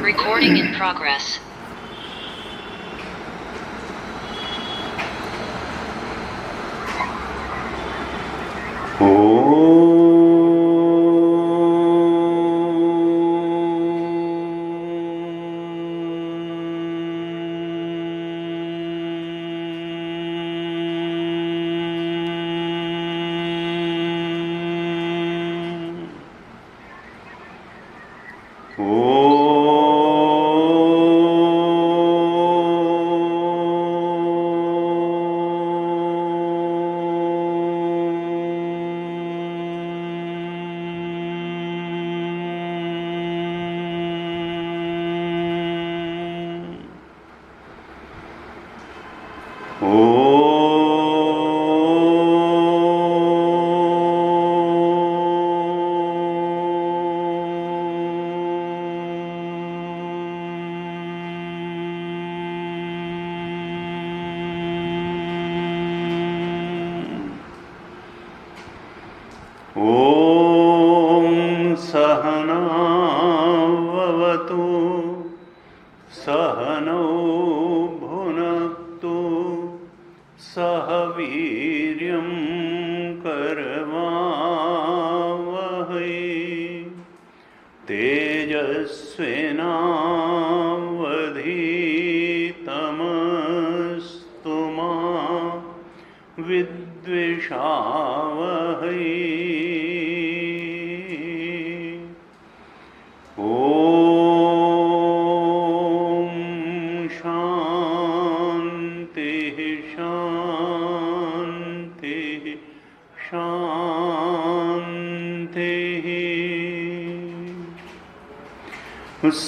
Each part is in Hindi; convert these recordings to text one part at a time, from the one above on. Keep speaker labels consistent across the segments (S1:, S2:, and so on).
S1: Recording in progress.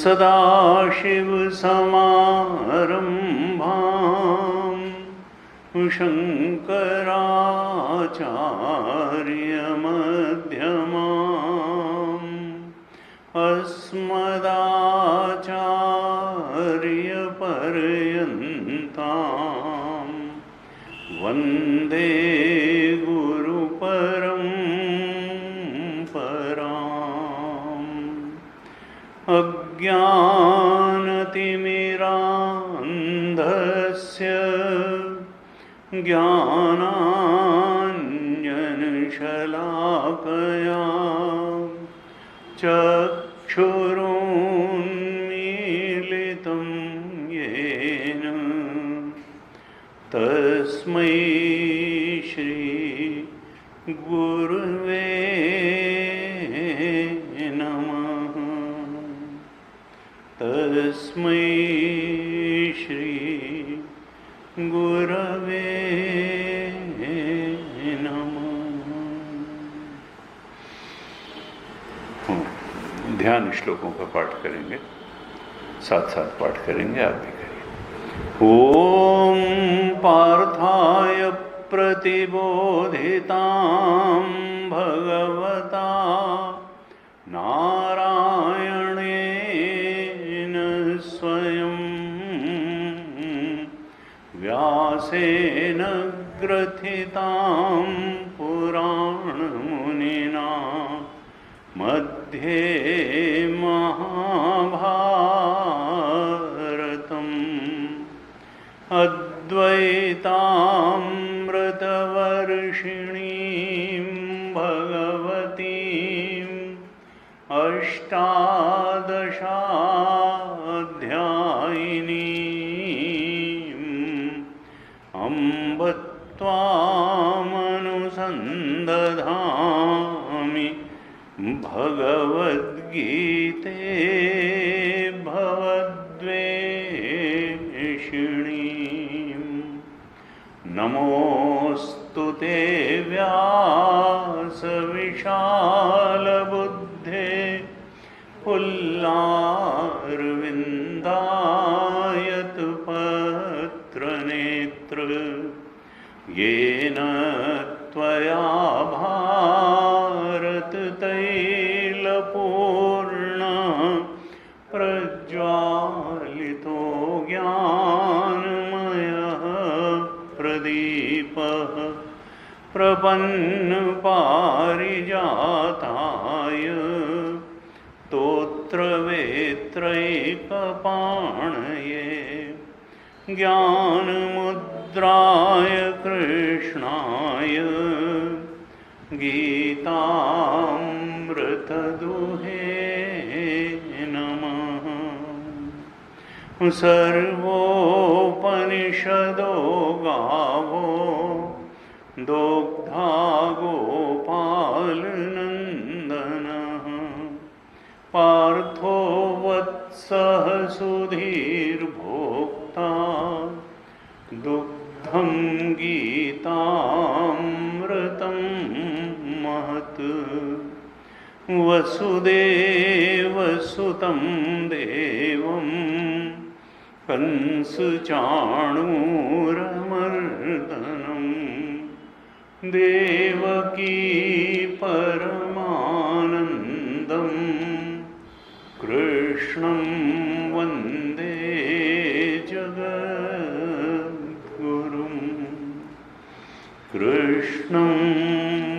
S1: सदाशिवसमारम्भां शङ्कराचार्यमध्यमाम् अस्मदाचार्यपर्यन्तां वन्दे गुरुपरम्पराम्। अज्ञानतिमिरान्धस्य ज्ञानाञ्जनशलाकया चक्षुरुन्मीलितं येन तस्मै श्री गुरुवे नमः। तस्मै श्री गुरवे नमः। ध्यान श्लोकों का पाठ करेंगे, साथ साथ पाठ करेंगे, आप भी करिए। ओम पार्थाय प्रतिबोधितां भगवता नारायणेन स्वयं व्यासेन ग्रथितां पुराणमुनिना मध्ये महाभारतम् अद्वैतामृतवर्षिणीं भगवतीम् अष्टादशाध्यायिनीम् अम्ब त्वामनुसन्दधामि भगवद्गीते भवद्वेषिणीम्। नमोऽस्तु ते व्यासविशालबुद्धे पुल्लारविन्दायतपत्रनेत्र येन त्वया भारततैलपूर्ण प्रज्वालितो ज्ञानमयः प्रदीपः प्रपन्नपारिजाताय तोत्रवेत्रैकपाणये स्तोत्रवेत्रैकपाणये ज्ञानमुद्राय कृष्णाय गीतामृतदुहे नमः। सर्वोपनिषदो गावो दोग्धा गोपालनन्दनः पार्थो वत्सः सुधीर्भोक्ता दुग्धं गीतामृतं महत्। वसुदेवसुतं देवं कंसचाणूरमर्दनं देवकी परमानन्दं कृष्णं वन्दे जगद्गुरुं। कृष्णं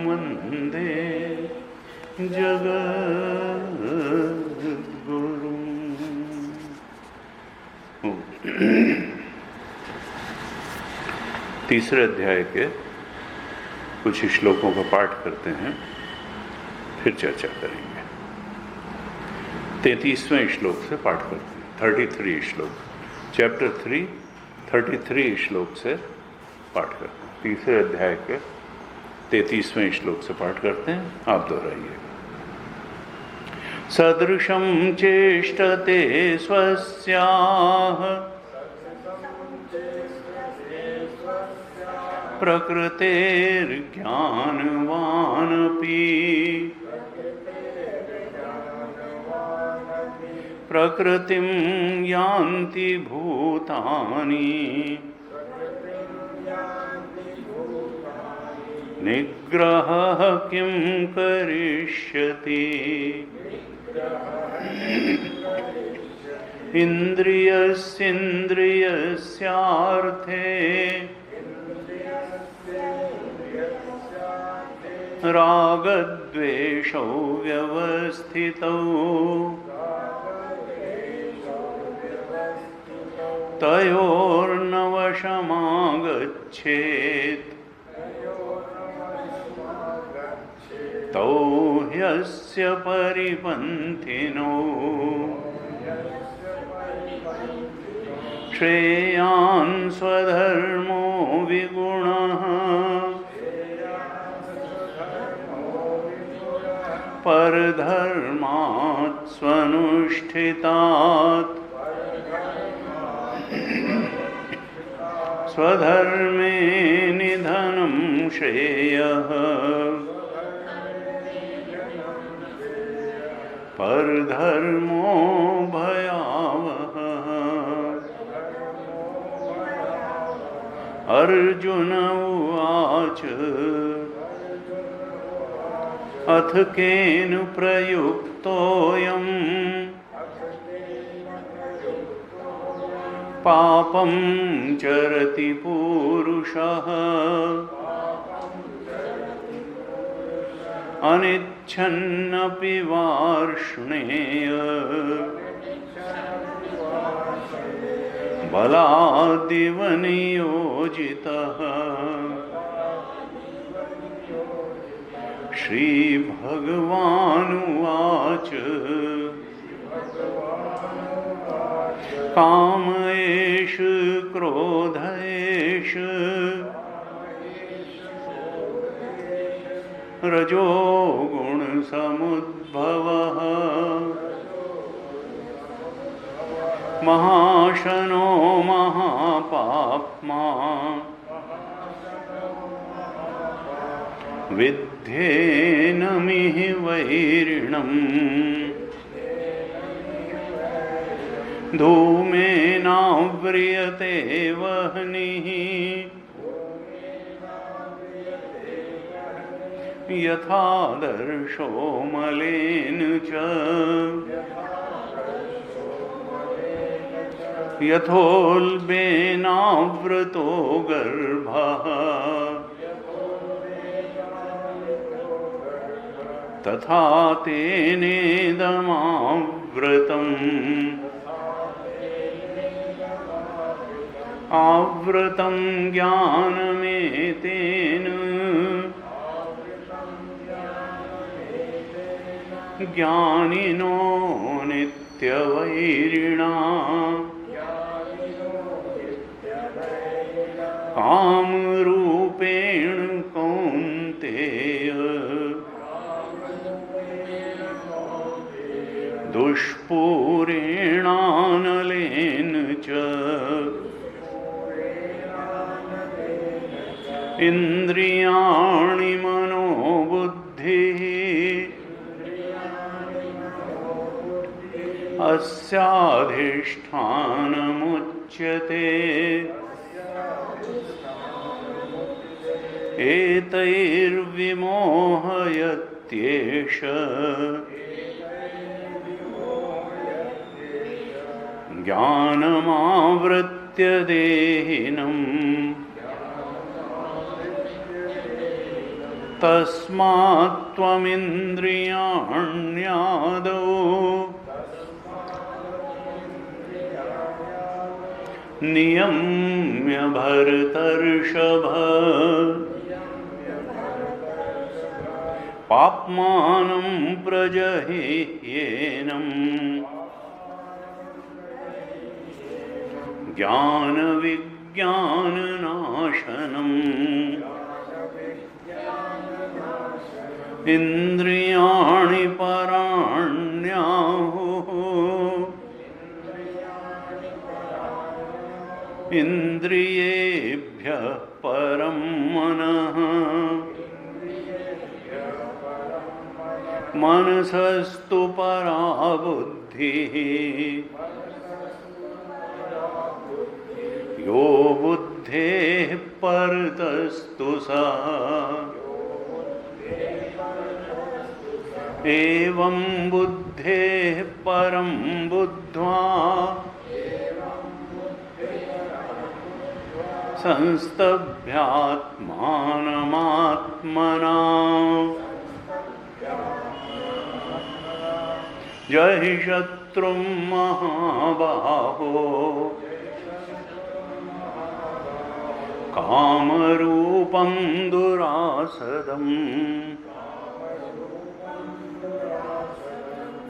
S1: वन्दे जगद्गुरुं। तीसरे अध्याय के कुछ श्लोकों का पाठ करते हैं, फिर चर्चा करेंगे। 33वें श्लोक से पाठ करते हैं। 33 श्लोक, चैप्टर 3 33 श्लोक से पाठ करते हैं। तीसरे अध्याय के 33वें श्लोक से पाठ करते हैं, आप दोहराइए। सदृशं चेष्टते स्वस्याः प्रकृतेर्ज्ञानवानपि प्रकृतिं यान्ति भूतानि निग्रहः किं करिष्यति। इन्द्रियस्येन्द्रियस्यार्थे रागद्वेषौ व्यवस्थितौ तयोर्नवशमागच्छेत् तौ ह्यस्य परिपन्थिनो श्रेयान् स्वधर्मो विगुणः परधर्मात् स्वनुष्ठितात् स्वधर्मे निधनं श्रेयः परधर्मो भयावहः। अर्जुन उवाच अथ केन प्रयुक्तोऽयम् पापं चरति पूरुषः अनिच्छन्नपि वार्ष्णेय बलादिव नियोजितः। श्रीभगवानुवाच कामयेष क्रोधयेष रजोगुणसमुद्भवः महाशनो महापाप्मा विद्धेनमिह वैरिणम् धूमेनाव्रियते वह्निः यथादर्शो मलेन च यथोल्बेनावृतो गर्भः तथा तेनेदमावृतम् आवृतं ज्ञानमेतेन ज्ञानिनो नित्यवैरिणा कामरूपेण कौन्तेय दुष्पूरेणानलेन च इन्द्रियाणि मनोबुद्धिः अस्याधिष्ठानमुच्यते एतैर्विमोहयत्येष ज्ञानमावृत्य देहिनम् तस्मात् त्वमिन्द्रियाण्यादौ नियम्य भरतर्षभ पाप्मानं प्रजह्येनम् ज्ञानविज्ञाननाशनम् इन्द्रियाणि पराण्याहुः इन्द्रियेभ्यः परं मनः मनसस्तु परा बुद्धिः यो बुद्धेः परतस्तु सः एवं बुद्धेः परं बुद्ध्वा संस्तभ्यात्मानमात्मना जहि शत्रुं महाबाहो कामरूपं दुरासदम्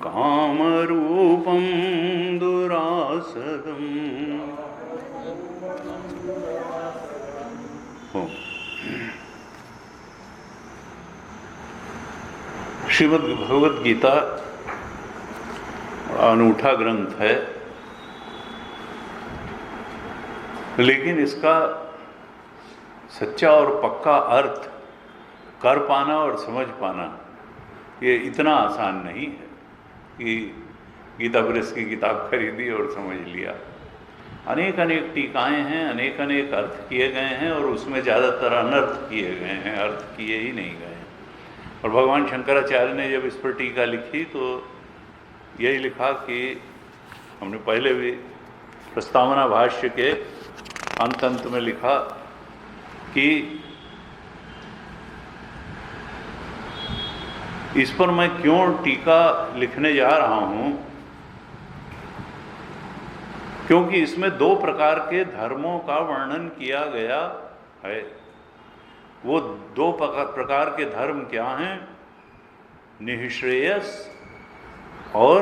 S1: कामरूपं दुरासदम्। श्रीमद् भगवद गीता अनूठा ग्रंथ है, लेकिन इसका सच्चा और पक्का अर्थ कर पाना और समझ पाना ये इतना आसान नहीं है कि गीता प्रेस की किताब खरीदी और समझ लिया। अनेक अनेक टीकाएं हैं, अनेक अनेक अर्थ किए गए हैं और उसमें ज़्यादातर अनर्थ किए गए हैं, अर्थ किए ही नहीं गए। और भगवान शंकराचार्य ने जब इस पर टीका लिखी तो यही लिखा कि हमने पहले भी प्रस्तावना भाष्य के अंत में लिखा कि इस पर मैं क्यों टीका लिखने जा रहा हूं, क्योंकि इसमें दो प्रकार के धर्मों का वर्णन किया गया है। वो दो प्रकार के धर्म क्या हैं? निःश्रेयस और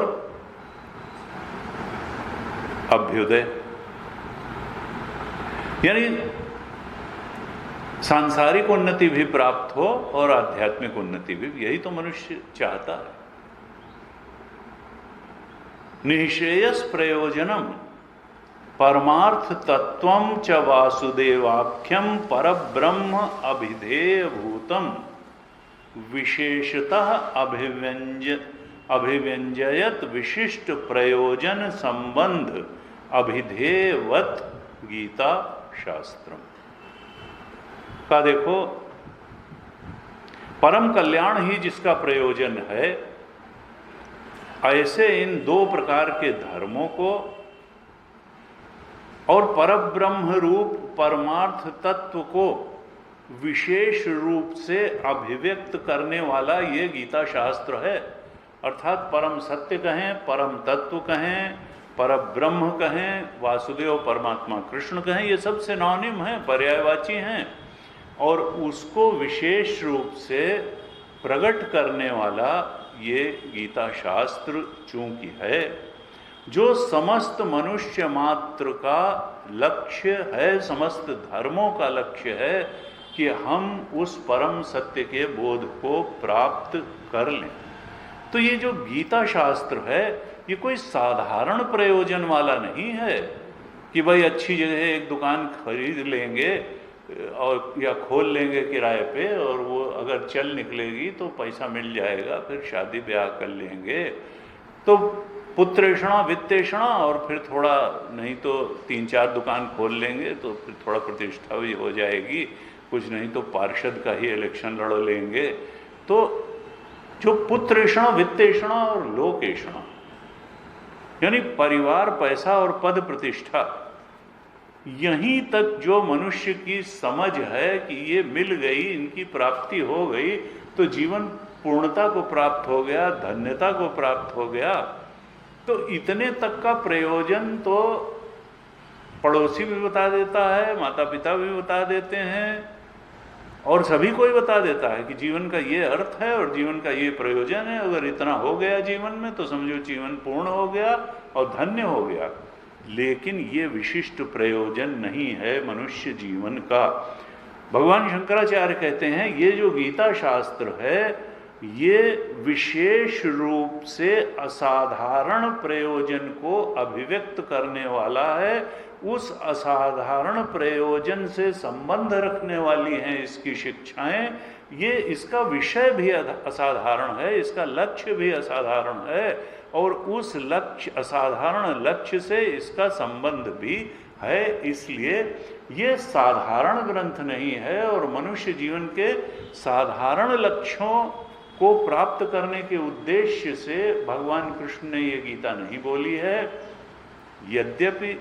S1: अभ्युदय। यानी सांसारिक उन्नति भी प्राप्त हो और आध्यात्मिक उन्नति भी, यही तो मनुष्य चाहता है। निःश्रेयस प्रयोजनम परमार्थ तत्वम च वासुदेवाख्यम परब्रह्म अभिधेय भूतम विशेषतः अभिव्यंजयत विशिष्ट प्रयोजन संबंध अभिधेयवत गीता शास्त्रम का। देखो, परम कल्याण ही जिसका प्रयोजन है, ऐसे इन दो प्रकार के धर्मों को और परब्रह्म रूप परमार्थ तत्व को विशेष रूप से अभिव्यक्त करने वाला ये गीता शास्त्र है। अर्थात परम सत्य कहें, परम तत्व कहें, पर ब्रह्म कहें, वासुदेव परमात्मा कृष्ण कहें, ये सब सिनोनिम हैं, पर्यायवाची हैं। और उसको विशेष रूप से प्रकट करने वाला ये गीता शास्त्र चूंकि है, जो समस्त मनुष्य मात्र का लक्ष्य है, समस्त धर्मों का लक्ष्य है कि हम उस परम सत्य के बोध को प्राप्त कर लें। तो ये जो गीता शास्त्र है, ये कोई साधारण प्रयोजन वाला नहीं है कि भाई अच्छी जगह एक दुकान खरीद लेंगे और या खोल लेंगे किराए पे, और वो अगर चल निकलेगी तो पैसा मिल जाएगा, फिर शादी ब्याह कर लेंगे, तो पुत्रेषणा वित्तेषणा, और फिर थोड़ा नहीं तो 3-4 दुकान खोल लेंगे तो फिर थोड़ा प्रतिष्ठा भी हो जाएगी, कुछ नहीं तो पार्षद का ही इलेक्शन लड़ लेंगे। तो जो पुत्रेषणा वित्तेषणा और लोकेषणा, यानी परिवार, पैसा और पद प्रतिष्ठा, यहीं तक जो मनुष्य की समझ है कि ये मिल गई, इनकी प्राप्ति हो गई तो जीवन पूर्णता को प्राप्त हो गया, धन्यता को प्राप्त हो गया, तो इतने तक का प्रयोजन तो पड़ोसी भी बता देता है, माता पिता भी बता देते हैं, और सभी को ही बता देता है कि जीवन का ये अर्थ है और जीवन का ये प्रयोजन है। अगर इतना हो गया जीवन में तो समझो जीवन पूर्ण हो गया और धन्य हो गया। लेकिन ये विशिष्ट प्रयोजन नहीं है मनुष्य जीवन का। भगवान शंकराचार्य कहते हैं ये जो गीता शास्त्र है, ये विशेष रूप से असाधारण प्रयोजन को अभिव्यक्त करने वाला है। उस असाधारण प्रयोजन से संबंध रखने वाली हैं इसकी शिक्षाएं। ये इसका विषय भी असाधारण है, इसका लक्ष्य भी असाधारण है, और उस लक्ष्य, असाधारण लक्ष्य से इसका संबंध भी है। इसलिए ये साधारण ग्रंथ नहीं है, और मनुष्य जीवन के साधारण लक्ष्यों को प्राप्त करने के उद्देश्य से भगवान कृष्ण ने ये गीता नहीं बोली है। यद्यपि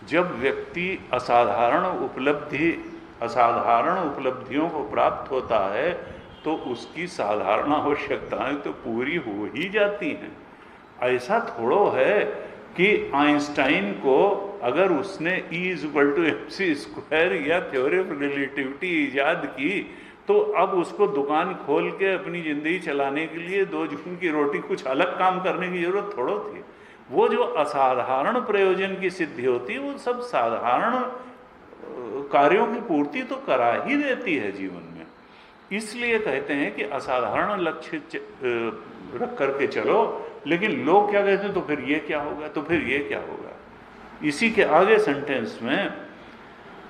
S1: जब व्यक्ति असाधारण उपलब्धियों को प्राप्त होता है तो उसकी साधारण आवश्यकताएं तो पूरी हो ही जाती हैं। ऐसा थोड़ो है कि आइंस्टाइन को अगर उसने E=mc² या थ्योरी ऑफ रिलेटिविटी ईजाद की तो अब उसको दुकान खोल के अपनी जिंदगी चलाने के लिए 2 जून की रोटी कुछ अलग काम करने की जरूरत थोड़ो थी। वो जो असाधारण प्रयोजन की सिद्धि होती है वो सब साधारण कार्यों की पूर्ति तो करा ही देती है जीवन में। इसलिए कहते हैं कि असाधारण लक्ष्य रख करके चलो। लेकिन लोग क्या कहते हैं, तो फिर ये क्या होगा, तो फिर ये क्या होगा। इसी के आगे सेंटेंस में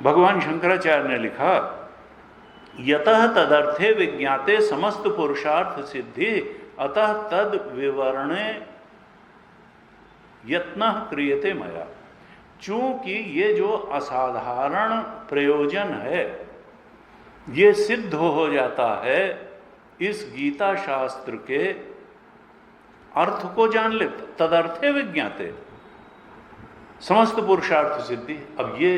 S1: भगवान शंकराचार्य ने लिखा, यतः तदर्थे विज्ञाते समस्त पुरुषार्थ सिद्धि अतः तद विवरणे यत्न क्रियते मया। चूंकि ये जो असाधारण प्रयोजन है ये सिद्ध हो जाता है इस गीता शास्त्र के अर्थ को जान ले। तदर्थे विज्ञाते समस्त पुरुषार्थ सिद्धि। अब ये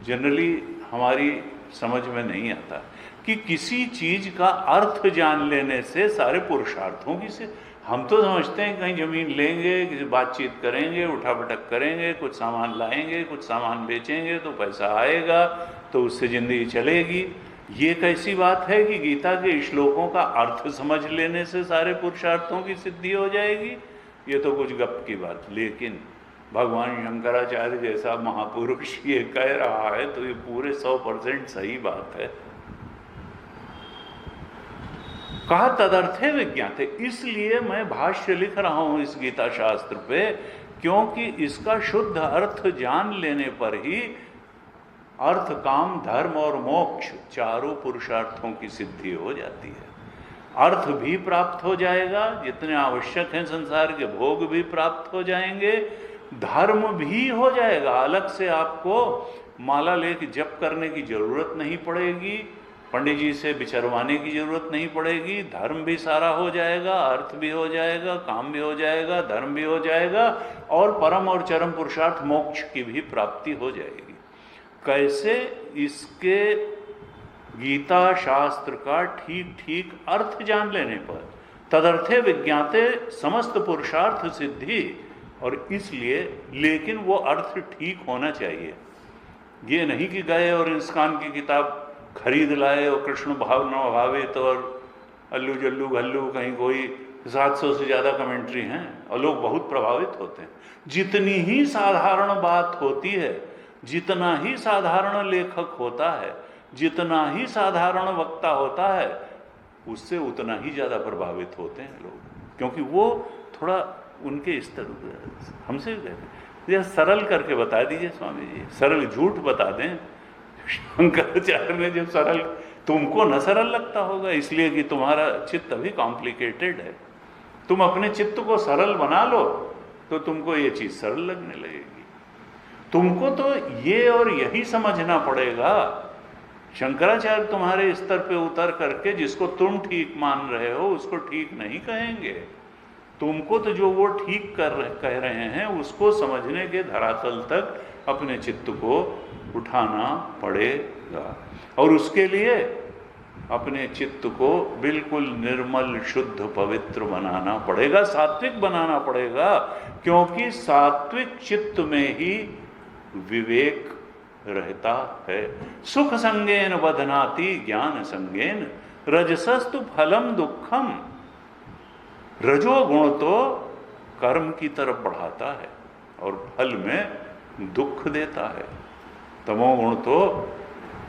S1: जनरली हमारी समझ में नहीं आता कि किसी चीज का अर्थ जान लेने से सारे पुरुषार्थों की से हम तो समझते हैं कहीं जमीन लेंगे, किसी बातचीत करेंगे, उठापटक करेंगे, कुछ सामान लाएंगे, कुछ सामान बेचेंगे तो पैसा आएगा, तो उससे जिंदगी चलेगी। ये कैसी बात है कि गीता के श्लोकों का अर्थ समझ लेने से सारे पुरुषार्थों की सिद्धि हो जाएगी। ये तो कुछ गप की बात। लेकिन भगवान शंकराचार्य जैसा महापुरुष ये कह रहा है तो ये पूरे 100% सही बात है। कहा तदर्थे विज्ञाते। इसलिए मैं भाष्य लिख रहा हूं इस गीता शास्त्र पे, क्योंकि इसका शुद्ध अर्थ जान लेने पर ही अर्थ, काम, धर्म और मोक्ष चारों पुरुषार्थों की सिद्धि हो जाती है। अर्थ भी प्राप्त हो जाएगा, जितने आवश्यक हैं संसार के भोग भी प्राप्त हो जाएंगे, धर्म भी हो जाएगा। अलग से आपको माला लेके जप करने की जरूरत नहीं पड़ेगी, पंडित जी से विचरवाने की जरूरत नहीं पड़ेगी, धर्म भी सारा हो जाएगा, अर्थ भी हो जाएगा, काम भी हो जाएगा, धर्म भी हो जाएगा, और परम और चरम पुरुषार्थ मोक्ष की भी प्राप्ति हो जाएगी। कैसे? इसके गीता शास्त्र का ठीक ठीक अर्थ जान लेने पर, तदर्थे विज्ञाते समस्त पुरुषार्थ सिद्धि, और इसलिए लेकिन वो अर्थ ठीक होना चाहिए। ये नहीं कि गए और इंसान की किताब खरीद लाए और कृष्ण भावना भावित और अल्लू जल्लू घल्लू, कहीं कोई 700 से ज़्यादा कमेंट्री हैं और लोग बहुत प्रभावित होते हैं। जितनी ही साधारण बात होती है, जितना ही साधारण लेखक होता है, जितना ही साधारण वक्ता होता है, उससे उतना ही ज़्यादा प्रभावित होते हैं लोग, क्योंकि वो थोड़ा उनके स्तर हमसे कहते हैं ये सरल करके बता दीजिए स्वामी जी, सरल झूठ बता दें। शंकराचार्य ने जब सरल, तुमको न सरल लगता होगा इसलिए कि तुम्हारा चित्त अभी कॉम्प्लिकेटेड है। तुम अपने चित्त को सरल बना लो तो तुमको ये चीज सरल लगने लगेगी। तुमको तो ये और यही समझना पड़ेगा। शंकराचार्य तुम्हारे स्तर पे उतर करके जिसको तुम ठीक मान रहे हो उसको ठीक नहीं कहेंगे। तुमको तो जो वो ठीक कह रहे हैं उसको समझने के धरातल तक अपने चित्त को उठाना पड़ेगा, और उसके लिए अपने चित्त को बिल्कुल निर्मल शुद्ध पवित्र बनाना पड़ेगा, सात्विक बनाना पड़ेगा, क्योंकि सात्विक चित्त में ही विवेक रहता है। सुख संगेन बधनाति ज्ञान संगेन रजसस्तु फलम दुखम। रजोगुण तो कर्म की तरफ बढ़ाता है और फल में दुख देता है, तमोगुण तो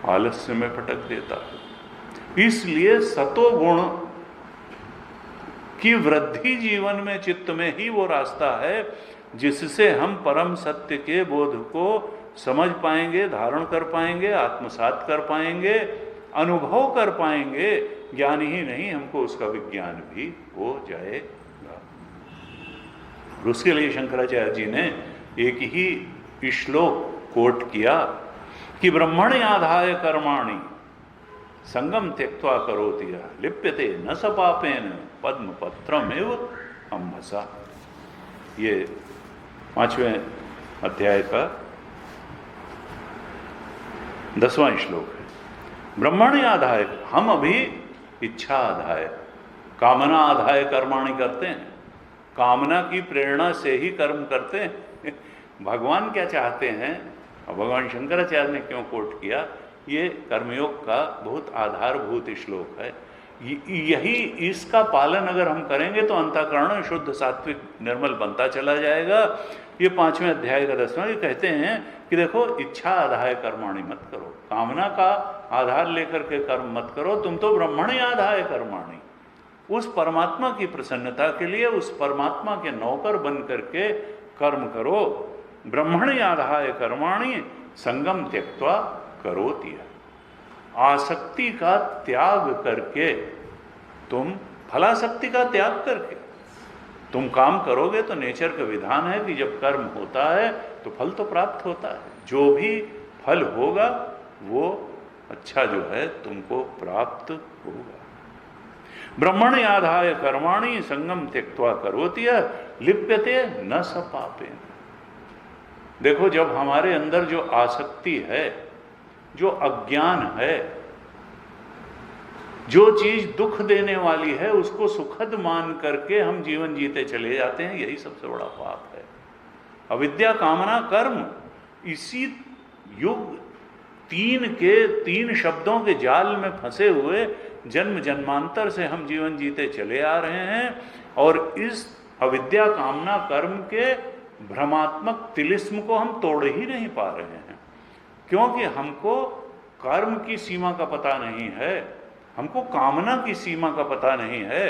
S1: आलस्य में भटक देता है। इसलिए सतोगुण की वृद्धि जीवन में, चित्त में ही वो रास्ता है जिससे हम परम सत्य के बोध को समझ पाएंगे, धारण कर पाएंगे, आत्मसात कर पाएंगे, अनुभव कर पाएंगे। ज्ञान ही नहीं, हमको उसका विज्ञान भी हो जाएगा। उसके लिए शंकराचार्य जी ने एक ही श्लोक कोट किया कि ब्रह्मणि आधाय कर्माणि संगम त्यक्त्वा करोति लिप्यते न स पापेन पद्म पत्रमेव अम्भसा। ये 5वें अध्याय का 10वां श्लोक है। ब्रह्मणि आधाय, हम अभी इच्छा आधाय, कामना आधाय कर्माणि करते हैं, कामना की प्रेरणा से ही कर्म करते हैं। भगवान क्या चाहते हैं, और भगवान शंकराचार्य ने क्यों कोट किया, ये कर्मयोग का बहुत आधारभूत श्लोक है। यही, इसका पालन अगर हम करेंगे तो अंतःकरण शुद्ध सात्विक निर्मल बनता चला जाएगा। ये 5वें अध्याय का 10वां ये कहते हैं कि देखो, इच्छा आधाय कर्माणि मत करो, कामना का आधार लेकर के कर्म मत करो, तुम तो ब्रह्मणि आधाय कर्माणि, उस परमात्मा की प्रसन्नता के लिए उस परमात्मा के नौकर बन करके कर्म करो। ब्रह्मणि आधाय कर्माणि संगम त्यक्त्वा करोति। आसक्ति का त्याग करके तुम, फलासक्ति का त्याग करके तुम काम करोगे तो नेचर का विधान है कि जब कर्म होता है तो फल तो प्राप्त होता है। जो भी फल होगा वो अच्छा जो है तुमको प्राप्त होगा। ब्रह्मणि आधाय कर्माणि संगम त्यक्त्वा करोति लिप्यते न स पापेन। देखो, जब हमारे अंदर जो आसक्ति है, जो अज्ञान है, जो चीज दुख देने वाली है, उसको सुखद मान करके हम जीवन जीते चले जाते हैं, यही सबसे बड़ा पाप है। अविद्या, कामना, कर्म, इसी युग तीन शब्दों के जाल में फंसे हुए जन्म जन्मांतर से हम जीवन जीते चले आ रहे हैं, और इस अविद्या, कामना, कर्म के भ्रमात्मक तिलिस्म को हम तोड़ ही नहीं पा रहे हैं, क्योंकि हमको कर्म की सीमा का पता नहीं है, हमको कामना की सीमा का पता नहीं है,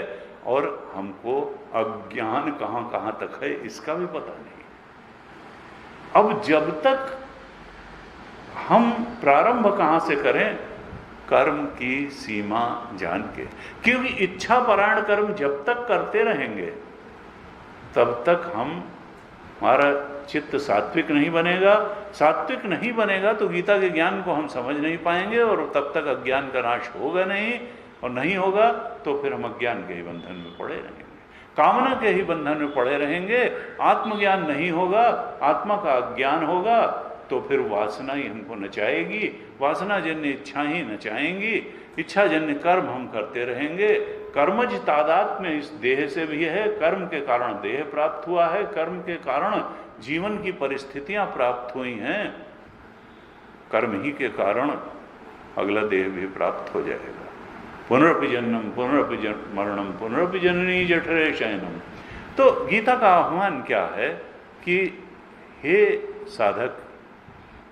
S1: और हमको अज्ञान कहाँ कहाँ तक है इसका भी पता नहीं। अब जब तक हम प्रारंभ कहाँ से करें, कर्म की सीमा जान के, क्योंकि इच्छा परायण कर्म जब तक करते रहेंगे तब तक हमारा चित्त सात्विक नहीं बनेगा। सात्विक नहीं बनेगा तो गीता के ज्ञान को हम समझ नहीं पाएंगे, और तब तक अज्ञान का नाश होगा नहीं, और नहीं होगा तो फिर हम अज्ञान के ही बंधन में पड़े रहेंगे, कामना के ही बंधन में पड़े रहेंगे। आत्मज्ञान नहीं होगा, आत्मा का अज्ञान होगा, तो फिर वासना ही हमको नचाएगी, वासना जन्य इच्छा ही नचाएंगी, इच्छा जन्य कर्म हम करते रहेंगे, कर्मज तादात में इस देह से भी है, कर्म के कारण देह प्राप्त हुआ है, कर्म के कारण जीवन की परिस्थितियां प्राप्त हुई हैं, कर्म ही के कारण अगला देह भी प्राप्त हो जाएगा। पुनरपि जन्म पुनरपि मरणम पुनरपि जननी जठरे शयनम। तो गीता का आह्वान क्या है कि हे साधक,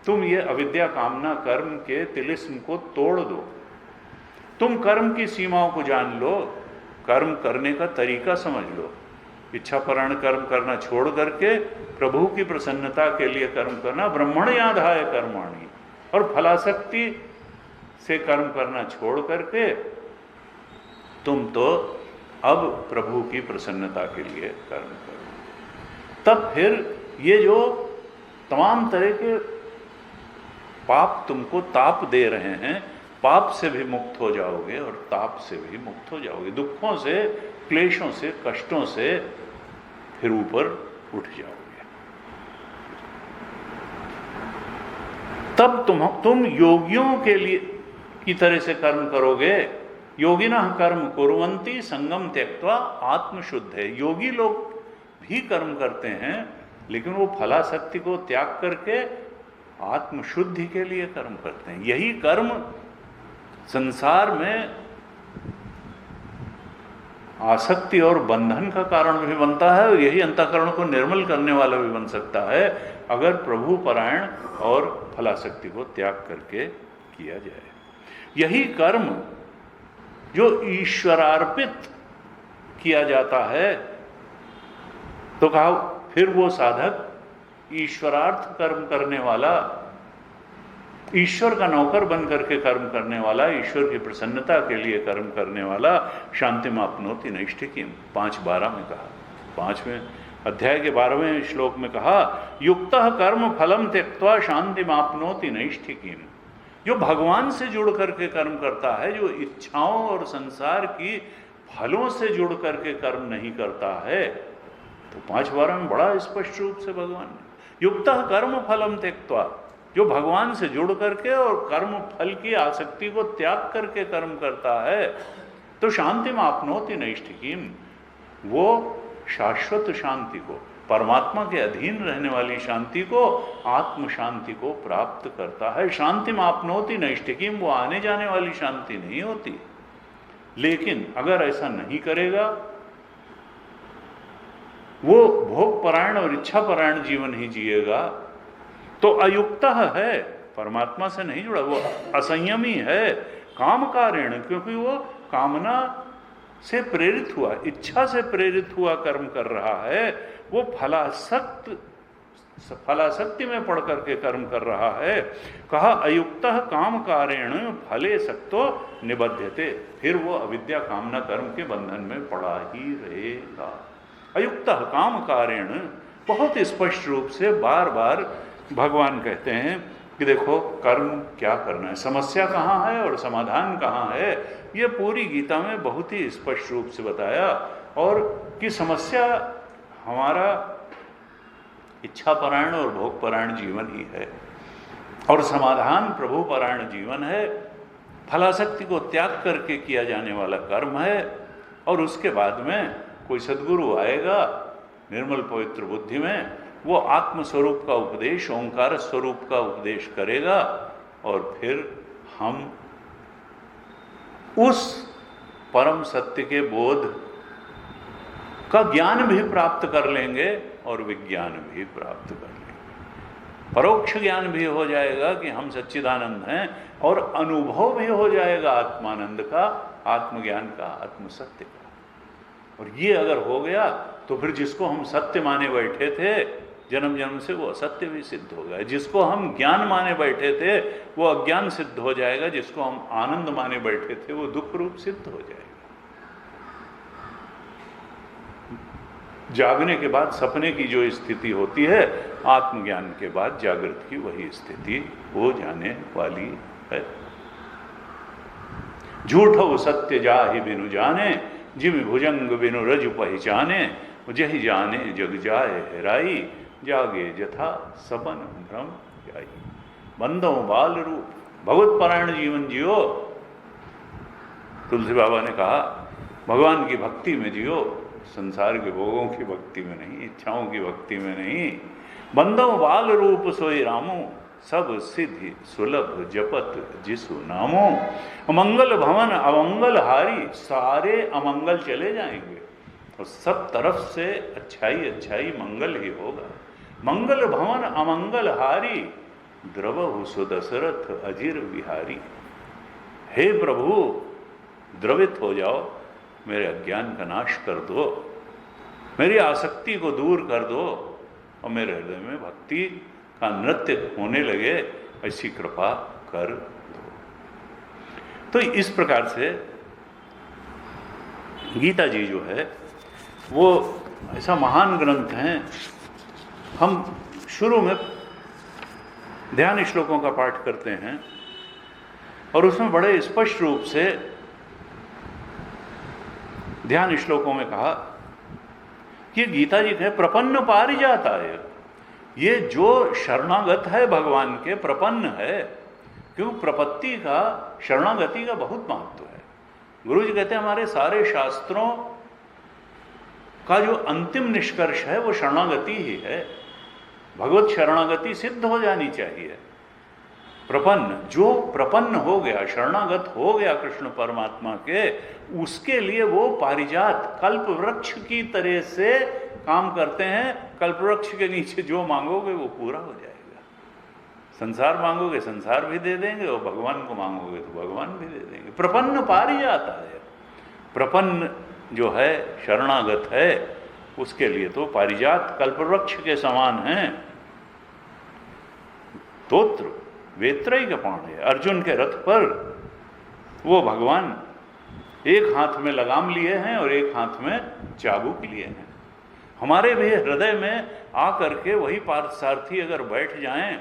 S1: तुम ये अविद्या कामना कर्म के तिलिस्म को तोड़ दो, तुम कर्म की सीमाओं को जान लो, कर्म करने का तरीका समझ लो, इच्छापरायण कर्म करना छोड़ करके प्रभु की प्रसन्नता के लिए कर्म करना, ब्रह्मण्याधाय कर्माणि, और फलासक्ति से कर्म करना छोड़ करके तुम तो अब प्रभु की प्रसन्नता के लिए कर्म करो। तब फिर ये जो तमाम तरह के पाप तुमको ताप दे रहे हैं, पाप से भी मुक्त हो जाओगे और ताप से भी मुक्त हो जाओगे, दुखों से, क्लेशों से, कष्टों से फिर ऊपर उठ जाओगे। तब तुम योगियों के लिए की तरह से कर्म करोगे। योगिनः कर्म कुर्वन्ति संगम त्यक्त्वा आत्मशुद्ध है। योगी लोग भी कर्म करते हैं, लेकिन वो फलासक्ति को त्याग करके आत्मशुद्धि के लिए कर्म करते हैं। यही कर्म संसार में आसक्ति और बंधन का कारण भी बनता है, और यही अंतःकरण को निर्मल करने वाला भी बन सकता है, अगर प्रभु परायण और फलासक्ति को त्याग करके किया जाए। यही कर्म जो ईश्वरार्पित किया जाता है, तो कहा फिर वो साधक ईश्वरार्थ कर्म करने वाला, ईश्वर का नौकर बन करके कर्म करने वाला, ईश्वर की प्रसन्नता के लिए कर्म करने वाला, शांतिमाप्नोति नैष्ठिकीम 5:12 में कहा। 5वें अध्याय के 12वें श्लोक में कहा, युक्तः कर्म फलम त्यक्त्वा शांतिमाप्नोति नैष्ठिकीम। जो भगवान से जुड़ करके कर्म करता है, जो इच्छाओं और संसार की फलों से जुड़ करके कर्म नहीं करता है, तो 5:12 में बड़ा स्पष्ट रूप से भगवान ने, युक्तः कर्म फलम त्यक्त्वा, जो भगवान से जुड़ करके और कर्म फल की आसक्ति को त्याग करके कर्म करता है, तो शांति में आपनोति नैष्ठिकीम, वो शाश्वत शांति को, परमात्मा के अधीन रहने वाली शांति को, आत्म शांति को प्राप्त करता है। शांति में आपनोति नैष्ठिकीम, वो आने जाने वाली शांति नहीं होती। लेकिन अगर ऐसा नहीं करेगा, वो भोग परायण और इच्छा परायण जीवन ही जिएगा, तो अयुक्त है, परमात्मा से नहीं जुड़ा, वो असंयमी है, काम कारेण, क्योंकि वो कामना से प्रेरित हुआ, इच्छा से प्रेरित हुआ कर्म कर रहा है, वो फलासक्ति में पढ़ करके कर्म कर रहा है। कहा अयुक्त काम कारेण फले सक्तो निबध्यते, फिर वो अविद्या कामना कर्म के बंधन में पड़ा ही रहेगा। अयुक्त काम कारेण, बहुत स्पष्ट रूप से बार बार भगवान कहते हैं कि देखो कर्म क्या करना है, समस्या कहाँ है और समाधान कहाँ है, ये पूरी गीता में बहुत ही स्पष्ट रूप से बताया। और कि समस्या हमारा इच्छापरायण और भोगपरायण जीवन ही है, और समाधान प्रभु परायण जीवन है, फलासक्ति को त्याग करके किया जाने वाला कर्म है। और उसके बाद में कोई सद्गुरु आएगा निर्मल पवित्र बुद्धि में, वो आत्मस्वरूप का उपदेश, ओंकार स्वरूप का उपदेश करेगा, और फिर हम उस परम सत्य के बोध का ज्ञान भी प्राप्त कर लेंगे और विज्ञान भी प्राप्त कर लेंगे। परोक्ष ज्ञान भी हो जाएगा कि हम सच्चिदानंद हैं, और अनुभव भी हो जाएगा आत्मानंद का, आत्मज्ञान का, आत्मसत्य का। और ये अगर हो गया तो फिर जिसको हम सत्य माने बैठे थे जन्म जन्म से, वो असत्य भी सिद्ध हो गया। जिसको हम ज्ञान माने बैठे थे वो अज्ञान सिद्ध हो जाएगा, जिसको हम आनंद माने बैठे थे वो दुख रूप सिद्ध हो जाएगा। जागने के बाद सपने की जो स्थिति होती है, आत्मज्ञान के बाद जागृत की वही स्थिति हो जाने वाली है। झूठो सत्य जाहि बिनु जाने, जिम भुजंग बिनु रज पहचाने, जहि जाने जग जाए हेराई, जागे जथा सबन भ्रम जाई। बंदों बाल रूप भगवत परायण जीवन जियो। तुलसी बाबा ने कहा भगवान की भक्ति में जियो, संसार के भोगों की भक्ति में नहीं, इच्छाओं की भक्ति में नहीं। बंदो बाल रूप सोई रामो, सब सिद्धि सुलभ जपत जिसु नामो। मंगल भवन अमंगल हारी, सारे अमंगल चले जाएंगे और सब तरफ से अच्छाई अच्छाई मंगल ही होगा। मंगल भवन अमंगल हारी, द्रवहु सुदशरथ अजिर विहारी। हे प्रभु, द्रवित हो जाओ, मेरे अज्ञान का नाश कर दो, मेरी आसक्ति को दूर कर दो और मेरे हृदय में भक्ति का नृत्य होने लगे, ऐसी कृपा कर दो। तो इस प्रकार से गीता जी जो है वो ऐसा महान ग्रंथ है। हम शुरू में ध्यान श्लोकों का पाठ करते हैं और उसमें बड़े स्पष्ट रूप से ध्यान श्लोकों में कहा कि गीता जी कहे प्रपन्न पारिजाताय, ये जो शरणागत है भगवान के, प्रपन्न है, क्योंकि प्रपत्ति का, शरणागति का बहुत महत्व है। गुरु जी कहते हैं हमारे सारे शास्त्रों का जो अंतिम निष्कर्ष है वो शरणागति ही है। भगवत शरणागति सिद्ध हो जानी चाहिए। प्रपन्न, जो प्रपन्न हो गया, शरणागत हो गया कृष्ण परमात्मा के, उसके लिए वो पारिजात कल्प वृक्ष की तरह से काम करते हैं। कल्प वृक्ष के नीचे जो मांगोगे वो पूरा हो जाएगा। संसार मांगोगे संसार भी दे देंगे और भगवान को मांगोगे तो भगवान भी दे देंगे। प्रपन्न पारिजात है। प्रपन्न जो है, शरणागत है, उसके लिए तो पारिजात कल्पवृक्ष के समान है। तोत्र वेत्रई का पाण है। अर्जुन के रथ पर वो भगवान एक हाथ में लगाम लिए हैं और एक हाथ में चाबुक लिए हैं। हमारे भी हृदय में आकर के वही पार्थसारथी अगर बैठ जाएं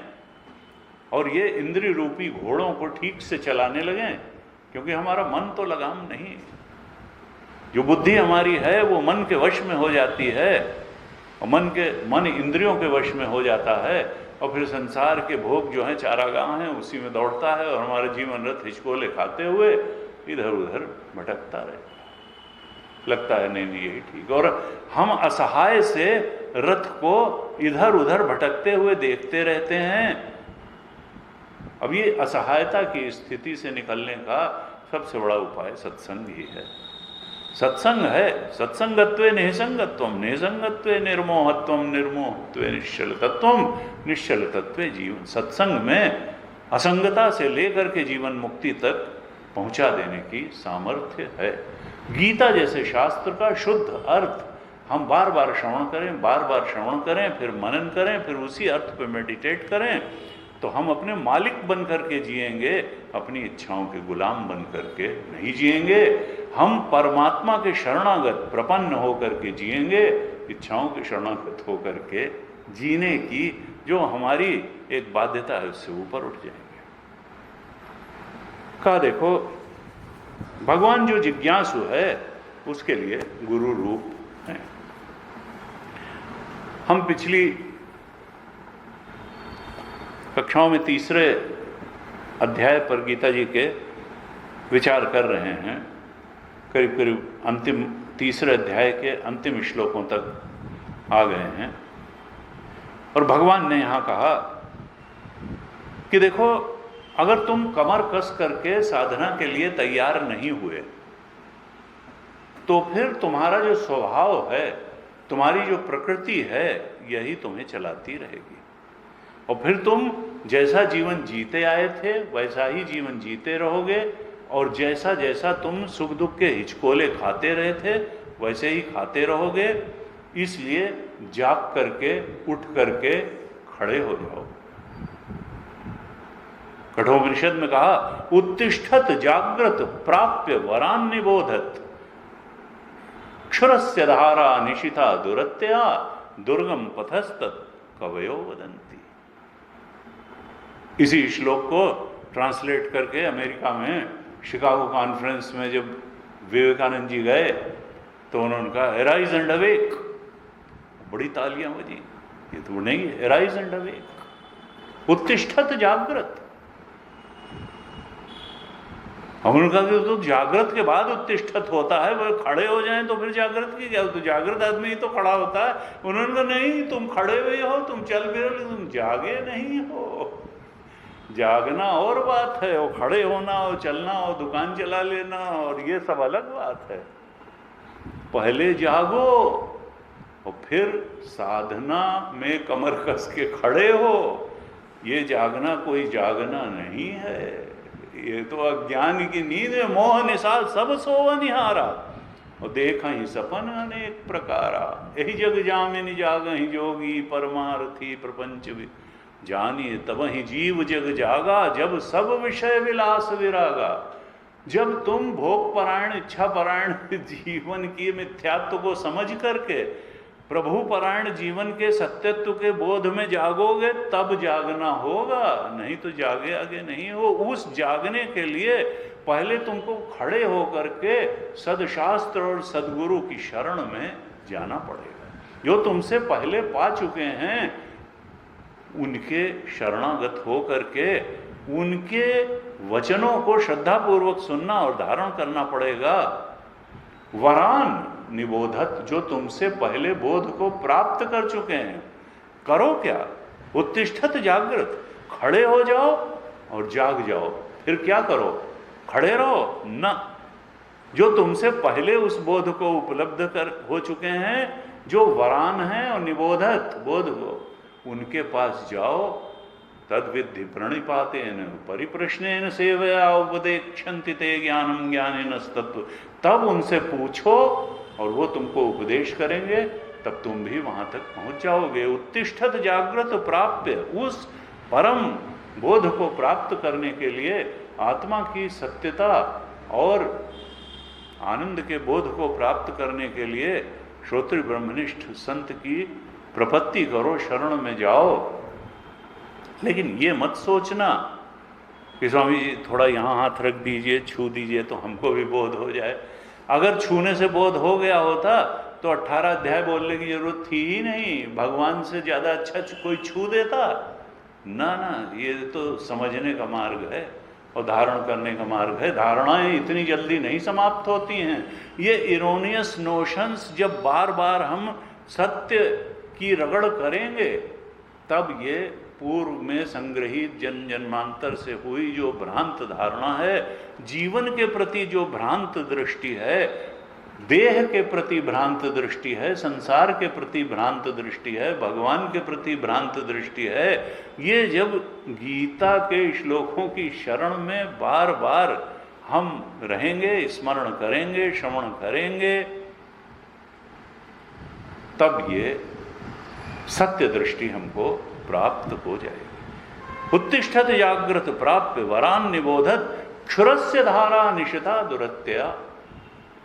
S1: और ये इंद्रिय रूपी घोड़ों को ठीक से चलाने लगें, क्योंकि हमारा मन तो लगाम नहीं, जो बुद्धि हमारी है वो मन के वश में हो जाती है और मन इंद्रियों के वश में हो जाता है और फिर संसार के भोग जो हैं चारागाह हैं उसी में दौड़ता है और हमारा जीवन रथ हिचकोले खाते हुए इधर उधर भटकता रहता है। लगता है नहीं यही ठीक, और हम असहाय से रथ को इधर उधर भटकते हुए देखते रहते हैं। अब ये असहायता की स्थिति से निकलने का सबसे बड़ा उपाय सत्संग ही है। सत्संग है। सत्संगत्वे निसंगत्वम, निसंगत्वे निर्मोहत्वम, निर्मोहत्वे निश्चलतत्वम, निश्चलतत्वे जीवन। सत्संग में असंगता से लेकर के जीवन मुक्ति तक पहुंचा देने की सामर्थ्य है। गीता जैसे शास्त्र का शुद्ध अर्थ हम बार बार श्रवण करें, बार बार श्रवण करें, फिर मनन करें, फिर उसी अर्थ पे मेडिटेट करें, तो हम अपने मालिक बन करके जिएंगे, अपनी इच्छाओं के गुलाम बन करके नहीं जिएंगे। हम परमात्मा के शरणागत प्रपन्न होकर के जिएंगे, इच्छाओं के शरणागत होकर के जीने की जो हमारी एक बाध्यता है उससे ऊपर उठ जाएंगे। कहा देखो, भगवान जो जिज्ञासु है उसके लिए गुरु रूप है। हम पिछली कक्षाओं में तीसरे अध्याय पर गीता जी के विचार कर रहे हैं। करीब करीब अंतिम तीसरे अध्याय के अंतिम श्लोकों तक आ गए हैं और भगवान ने यहाँ कहा कि देखो, अगर तुम कमर कस करके साधना के लिए तैयार नहीं हुए तो फिर तुम्हारा जो स्वभाव है, तुम्हारी जो प्रकृति है, यही तुम्हें चलाती रहेगी और फिर तुम जैसा जीवन जीते आए थे वैसा ही जीवन जीते रहोगे और जैसा जैसा तुम सुख दुख के हिचकोले खाते रहे थे वैसे ही खाते रहोगे। इसलिए जाग करके, उठ करके खड़े हो जाओ। कठोपनिषद में कहा, उत्तिष्ठत जागृत प्राप्य वरान निबोधत, क्षुरस्य धारा निशिता दुरत्या, दुर्गम पथस्तत् कवयो वदन्ति। इसी श्लोक को ट्रांसलेट करके अमेरिका में शिकागो कॉन्फ्रेंस में जब विवेकानंद जी गए तो उन्होंने कहा, एराइज एंड अवेक। बड़ी तालियां बजी। ये तो नहीं है, एराइज एंड अवेक, उत्तिष्ठत जागृत। हम उनका कि तो जागृत के बाद उत्तिष्ठत होता है, वो खड़े हो जाएं तो फिर जागृत की क्या, तो जागृत आदमी ही तो खड़ा होता है। उन्होंने कहा नहीं, तुम खड़े हुए हो, तुम चल फिर, तुम जागे नहीं हो। जागना और बात है, वो खड़े होना और चलना और दुकान चला लेना और ये सब अलग बात है। पहले जागो और फिर साधना में कमर कस के खड़े हो। ये जागना कोई जागना नहीं है, ये तो अज्ञान की नींद है। मोह निशा सब सोव निहारा और देखा ही सपन अनेक प्रकारा। यही जग जामिन जागहि जोगी परमार्थी प्रपंच जानिए तब ही जीव जग जागा जब सब विषय विलास विरागा। जब तुम भोग परायण इच्छा परायण जीवन की मिथ्यात्व को समझ करके प्रभु परायण जीवन के सत्यत्व के बोध में जागोगे तब जागना होगा, नहीं तो जागे आगे नहीं हो। उस जागने के लिए पहले तुमको खड़े होकर के सदशास्त्र और सदगुरु की शरण में जाना पड़ेगा। जो तुमसे पहले पा चुके हैं उनके शरणागत हो करके उनके वचनों को श्रद्धापूर्वक सुनना और धारण करना पड़ेगा। वरान निबोधत, जो तुमसे पहले बोध को प्राप्त कर चुके हैं, करो क्या, उत्तिष्ठत जागृत, खड़े हो जाओ और जाग जाओ। फिर क्या करो, खड़े रहो न। जो तुमसे पहले उस बोध को उपलब्ध कर हो चुके हैं, जो वरान हैं और निबोधत बोध को, उनके पास जाओ। तद्विद्धि प्रणिपातेन परिप्रश्नेन सेवया उपदेक्षन्ति ते ज्ञानम ज्ञानेन तत्व। तब उनसे पूछो और वो तुमको उपदेश करेंगे, तब तुम भी वहां तक पहुंच जाओगे। उत्तिष्ठत जागृत प्राप्य, उस परम बोध को प्राप्त करने के लिए आत्मा की सत्यता और आनंद के बोध को प्राप्त करने के लिए श्रोत्र ब्रह्मनिष्ठ संत की प्रपत्ति करो, शरण में जाओ। लेकिन ये मत सोचना कि स्वामी जी थोड़ा यहाँ हाथ रख दीजिए, छू दीजिए तो हमको भी बोध हो जाए। अगर छूने से बोध हो गया होता तो 18 अध्याय बोलने की जरूरत थी ही नहीं, भगवान से ज़्यादा अच्छा कोई छू देता ना। ना, ये तो समझने का मार्ग है और धारण करने का मार्ग है। धारणाएं इतनी जल्दी नहीं समाप्त होती हैं। ये इरोनियस नोशंस जब बार बार हम सत्य की रगड़ करेंगे तब ये पूर्व में संग्रहित जन्म जन्मांतर से हुई जो भ्रांत धारणा है, जीवन के प्रति जो भ्रांत दृष्टि है, देह के प्रति भ्रांत दृष्टि है, संसार के प्रति भ्रांत दृष्टि है, भगवान के प्रति भ्रांत दृष्टि है, ये जब गीता के श्लोकों की शरण में बार बार हम रहेंगे, स्मरण करेंगे, श्रवण करेंगे, तब ये सत्य दृष्टि हमको प्राप्त हो जाएगी। उत्तिष्ठत जागृत प्राप्य वरान निबोधत क्षुरस्य धारा निशिता दुरत्या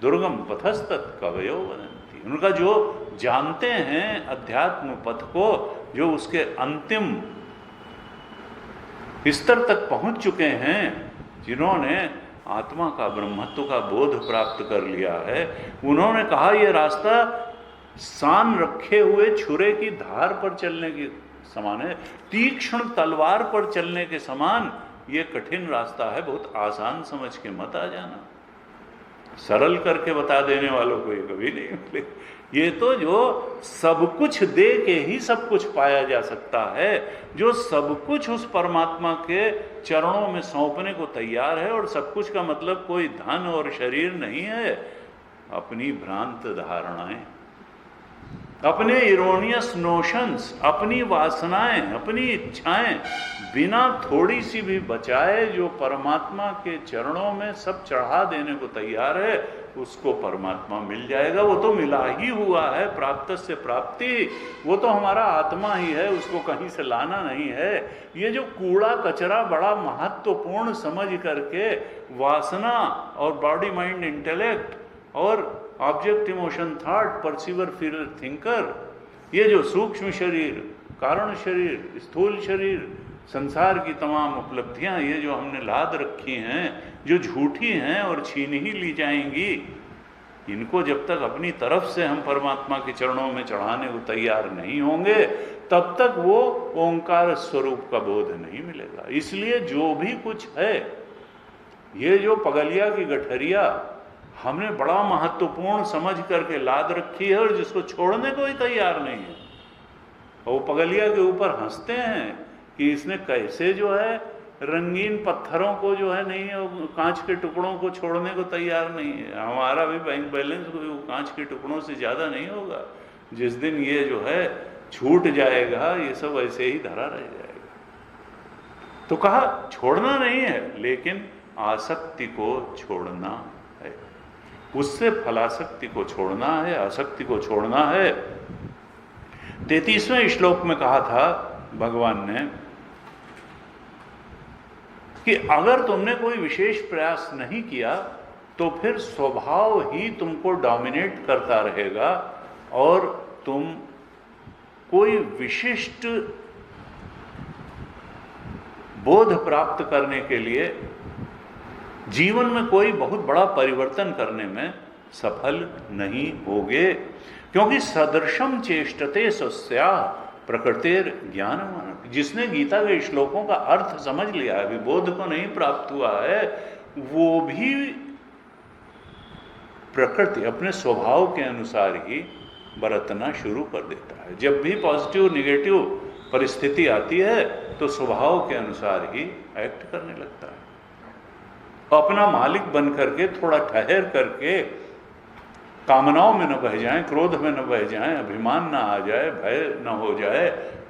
S1: दुर्गम पथस्तत् कवयो वदन्ति। उनका जो जानते हैं अध्यात्म पथ को, जो उसके अंतिम स्तर तक पहुंच चुके हैं, जिन्होंने आत्मा का ब्रह्मत्व का बोध प्राप्त कर लिया है, उन्होंने कहा यह रास्ता सान रखे हुए छुरे की धार पर चलने की समान है, तीक्ष्ण तलवार पर चलने के समान ये कठिन रास्ता है, बहुत आसान समझ के मत आ जाना। सरल करके बता देने वालों को ये कभी नहीं मिले। ये तो जो सब कुछ दे के ही सब कुछ पाया जा सकता है, जो सब कुछ उस परमात्मा के चरणों में सौंपने को तैयार है। और सब कुछ का मतलब कोई धन और शरीर नहीं है, अपनी भ्रांत धारणाएं, अपने इरोनियस नोशंस, अपनी वासनाएं, अपनी इच्छाएं बिना थोड़ी सी भी बचाए जो परमात्मा के चरणों में सब चढ़ा देने को तैयार है, उसको परमात्मा मिल जाएगा। वो तो मिला ही हुआ है, प्राप्त से प्राप्ति, वो तो हमारा आत्मा ही है, उसको कहीं से लाना नहीं है। ये जो कूड़ा कचरा बड़ा महत्वपूर्ण समझ करके वासना और बॉडी माइंड इंटेलेक्ट और object emotion thought perceiver feeler thinker, ये जो सूक्ष्म शरीर, कारण शरीर, स्थूल शरीर, संसार की तमाम उपलब्धियां, ये जो हमने लाद रखी हैं, जो झूठी हैं और छीन ही ली जाएंगी, इनको जब तक अपनी तरफ से हम परमात्मा के चरणों में चढ़ाने को तैयार नहीं होंगे, तब तक वो ओंकार स्वरूप का बोध नहीं मिलेगा। इसलिए जो भी कुछ है ये जो पगलिया की गठरिया हमने बड़ा महत्वपूर्ण समझ करके लाद रखी है और जिसको छोड़ने को ही तैयार नहीं है, और वो पगलिया के ऊपर हंसते हैं कि इसने कैसे जो है रंगीन पत्थरों को जो है नहीं, कांच के टुकड़ों को छोड़ने को तैयार नहीं है। हमारा भी बैंक बैलेंस कांच के टुकड़ों से ज़्यादा नहीं होगा। जिस दिन ये जो है छूट जाएगा, ये सब ऐसे ही धरा रह जाएगा। तो कहा छोड़ना नहीं है, लेकिन आसक्ति को छोड़ना है, उससे फलासक्ति को छोड़ना है, आसक्ति को छोड़ना है। 33वें श्लोक में कहा था भगवान ने कि अगर तुमने कोई विशेष प्रयास नहीं किया तो फिर स्वभाव ही तुमको डोमिनेट करता रहेगा और तुम कोई विशिष्ट बोध प्राप्त करने के लिए जीवन में कोई बहुत बड़ा परिवर्तन करने में सफल नहीं होगे। क्योंकि सदृशम चेष्टते सस्या प्रकृतिर ज्ञानवान। जिसने गीता के श्लोकों का अर्थ समझ लिया, अभी बोध को नहीं प्राप्त हुआ है, वो भी प्रकृति अपने स्वभाव के अनुसार ही बरतना शुरू कर देता है। जब भी पॉजिटिव निगेटिव परिस्थिति आती है तो स्वभाव के अनुसार ही एक्ट करने लगता है। अपना मालिक बन करके थोड़ा ठहर करके कामनाओं में न बह जाएं, क्रोध में न बह जाएं, अभिमान ना आ जाए, भय न हो जाए,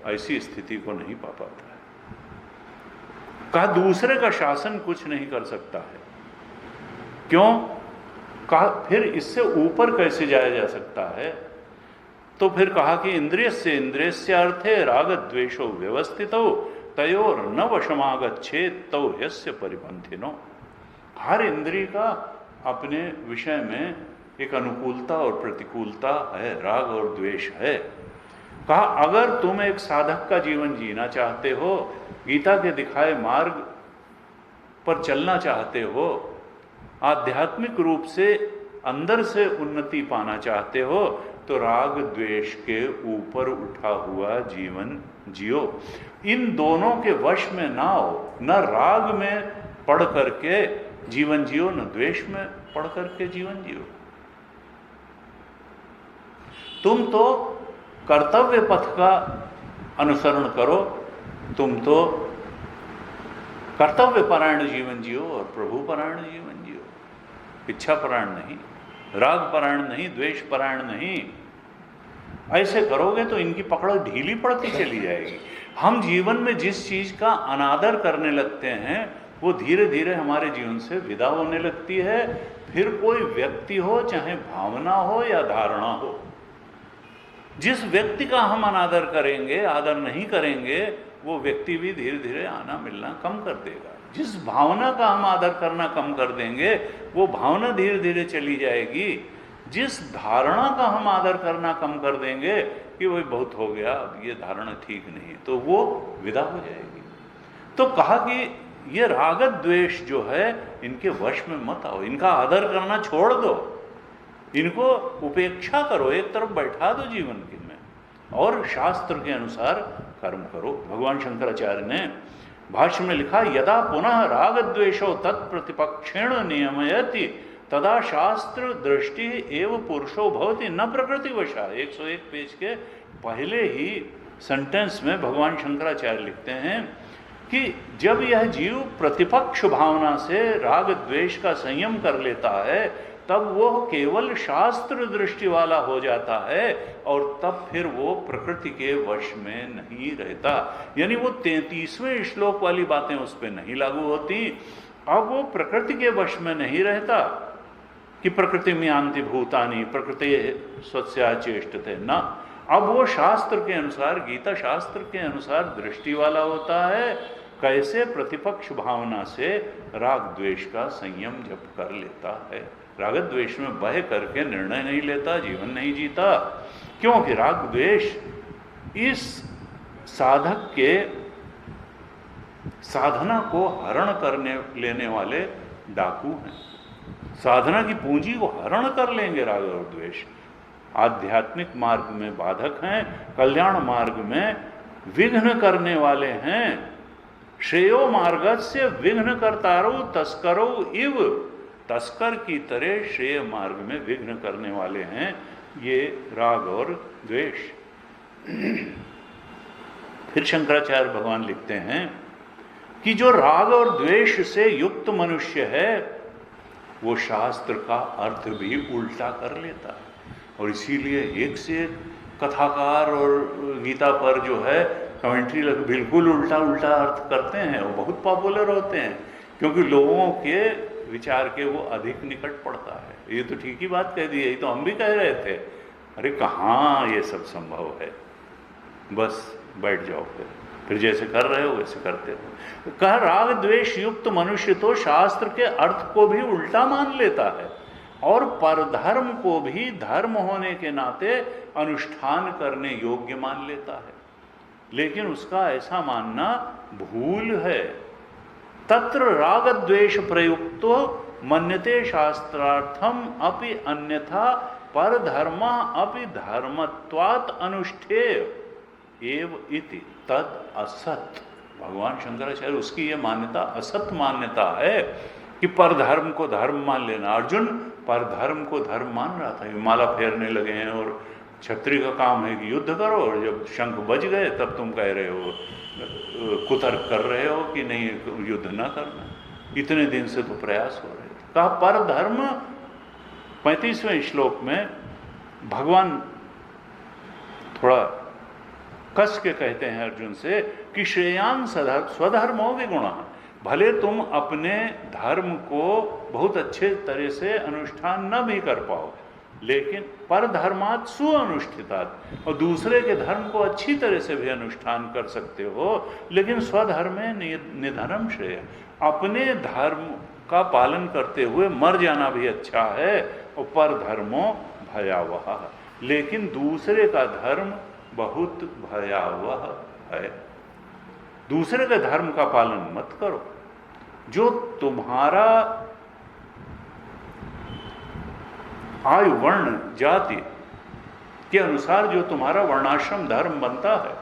S1: ऐसी स्थिति को नहीं पा पाता है। कहा दूसरे का शासन कुछ नहीं कर सकता है। क्यों? कहा फिर इससे ऊपर कैसे जाया जा सकता है? तो फिर कहा कि इंद्रिय से इंद्रिय अर्थे राग द्वेषो व्यवस्थितो तयोर न वशमागच्छेत तौ यस्य परिपंथिनो। हर इंद्रिय का अपने विषय में एक अनुकूलता और प्रतिकूलता है, राग और द्वेष है। कहा अगर तुम एक साधक का जीवन जीना चाहते हो, गीता के दिखाए मार्ग पर चलना चाहते हो, आध्यात्मिक रूप से अंदर से उन्नति पाना चाहते हो, तो राग द्वेष के ऊपर उठा हुआ जीवन जियो। इन दोनों के वश में ना हो, न राग में पढ़ करके जीवन जियो, न द्वेष में पढ़ करके जीवन जियो। तुम तो कर्तव्य पथ का अनुसरण करो, तुम तो कर्तव्य परायण जीवन जियो और प्रभु परायण जीवन जियो। इच्छा परायण नहीं, राग परायण नहीं, द्वेष परायण नहीं। ऐसे करोगे तो इनकी पकड़ ढीली पड़ती चली जाएगी। हम जीवन में जिस चीज का अनादर करने लगते हैं वो धीरे धीरे हमारे जीवन से विदा होने लगती है। फिर कोई व्यक्ति हो, चाहे भावना हो या धारणा हो, जिस व्यक्ति का हम अनादर करेंगे, आदर नहीं करेंगे, वो व्यक्ति भी धीरे धीरे आना मिलना कम कर देगा। जिस भावना का हम आदर करना कम कर देंगे, वो भावना धीरे धीरे चली जाएगी। जिस धारणा का हम आदर करना कम कर देंगे कि वही बहुत हो गया, अब ये धारणा ठीक नहीं, तो वो विदा हो जाएगी। तो कहा कि ये राग द्वेष जो है इनके वश में मत आओ, इनका आदर करना छोड़ दो, इनको उपेक्षा करो, एक तरफ बैठा दो जीवन के में, और शास्त्र के अनुसार कर्म करो। भगवान शंकराचार्य ने भाष्य में लिखा, यदा पुनः राग द्वेषो तत्प्रतिपक्षेण नियमयति तदा शास्त्र दृष्टि एव पुरुषो भवति न प्रकृति वशा। 101 पेज के पहले ही सेंटेंस में भगवान शंकराचार्य लिखते हैं कि जब यह जीव प्रतिपक्ष भावना से राग द्वेष का संयम कर लेता है, तब वो केवल शास्त्र दृष्टि वाला हो जाता है और तब फिर वो प्रकृति के वश में नहीं रहता। यानी वो 33वें श्लोक वाली बातें उस पर नहीं लागू होती। अब वो प्रकृति के वश में नहीं रहता कि प्रकृति में यान्ति भूतानि प्रकृति स्वस्या चेष्टते, न। अब वो शास्त्र के अनुसार, गीता शास्त्र के अनुसार दृष्टि वाला होता है। कैसे? प्रतिपक्ष भावना से राग द्वेष का संयम जब कर लेता है, राग द्वेष में बह करके निर्णय नहीं लेता, जीवन नहीं जीता। क्योंकि राग द्वेष इस साधक के साधना को हरण करने लेने वाले डाकू हैं। साधना की पूंजी को हरण कर लेंगे राग और द्वेष। आध्यात्मिक मार्ग में बाधक हैं, कल्याण मार्ग में विघ्न करने वाले हैं। श्रेयो मार्गस्य विघ्न कर्तारो तस्करो इव, तस्कर की तरह श्रेय मार्ग में विघ्न करने वाले हैं ये राग और द्वेष। फिर शंकराचार्य भगवान लिखते हैं कि जो राग और द्वेष से युक्त मनुष्य है वो शास्त्र का अर्थ भी उल्टा कर लेता है, और इसीलिए एक से एक कथाकार और गीता पर जो है कमेंट्री बिल्कुल उल्टा उल्टा अर्थ करते हैं, वो बहुत पॉपुलर होते हैं क्योंकि लोगों के विचार के वो अधिक निकट पड़ता है। ये तो ठीक ही बात कह दी है, ये तो हम भी कह रहे थे, अरे कहाँ ये सब संभव है, बस बैठ जाओ फिर जैसे कर रहे हो वैसे करते हो। कहा राग द्वेष युक्त मनुष्य तो शास्त्र के अर्थ को भी उल्टा मान लेता है और परधर्म को भी धर्म होने के नाते अनुष्ठान करने योग्य मान लेता है, लेकिन उसका ऐसा मानना भूल है। तत्र राग द्वेष प्रयुक्तो मन्यते शास्त्रार्थम अपि अन्यथा परधर्मा अपि धर्मत्वात् अनुष्ठेय एव इति तद असत। भगवान शंकराचार्य उसकी ये मान्यता असत मान्यता है कि परधर्म को धर्म मान लेना। अर्जुन परधर्म को धर्म मान रहा था, माला फेरने लगे हैं और क्षत्रिय का काम है कि युद्ध करो, और जब शंख बज गए तब तुम कह रहे हो, कुतर्क कर रहे हो कि नहीं युद्ध ना करना। इतने दिन से तो प्रयास हो रहे थे। कहा परधर्म 35वें श्लोक में भगवान थोड़ा कस के कहते हैं अर्जुन से कि श्रेयान स्वधर्मो विगुणः, भले तुम अपने धर्म को बहुत अच्छे तरह से अनुष्ठान न भी कर पाओ, लेकिन परधर्मात् सुअनुष्ठितात्, और दूसरे के धर्म को अच्छी तरह से भी अनुष्ठान कर सकते हो, लेकिन स्वधर्मे निधनम श्रेय, अपने धर्म का पालन करते हुए मर जाना भी अच्छा है, और परधर्मो भयावह, लेकिन दूसरे का धर्म बहुत भयावह है। दूसरे के धर्म का पालन मत करो। जो तुम्हारा आयु वर्ण जाति के अनुसार जो तुम्हारा वर्णाश्रम धर्म बनता है,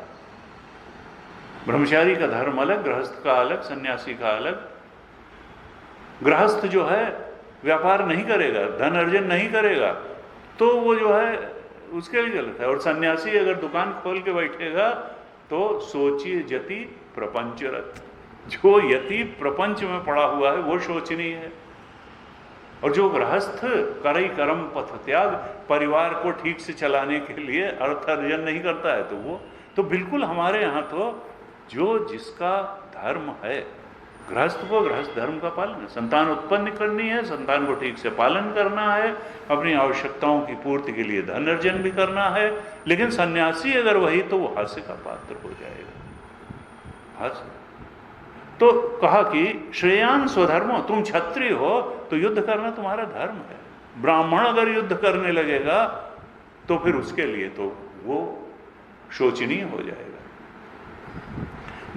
S1: ब्रह्मचारी का धर्म अलग, गृहस्थ का अलग, सन्यासी का अलग। गृहस्थ जो है व्यापार नहीं करेगा, धन अर्जन नहीं करेगा, तो वो जो है उसके लिए गलत है। और सन्यासी अगर दुकान खोल के बैठेगा तो सोचिए यति प्रपंचरत, जो यति प्रपंच में पड़ा हुआ है वो शोचनीय है। और जो गृहस्थ करई कर्म पथ त्याग, परिवार को ठीक से चलाने के लिए अर्थ अर्जन नहीं करता है, तो वो तो बिल्कुल हमारे यहाँ तो जो जिसका धर्म है, गृहस्थ को गृहस्थ धर्म का पालन, संतान उत्पन्न करनी है, संतान को ठीक से पालन करना है, अपनी आवश्यकताओं की पूर्ति के लिए धन अर्जन भी करना है। लेकिन सन्यासी अगर वही, तो वो हास्य का पात्र हो जाएगा। हास्य तो कहा कि श्रेयान स्वधर्मो, तुम क्षत्रिय हो तो युद्ध करना तुम्हारा धर्म है। ब्राह्मण अगर युद्ध करने लगेगा तो फिर उसके लिए तो वो शोचनीय हो जाएगा।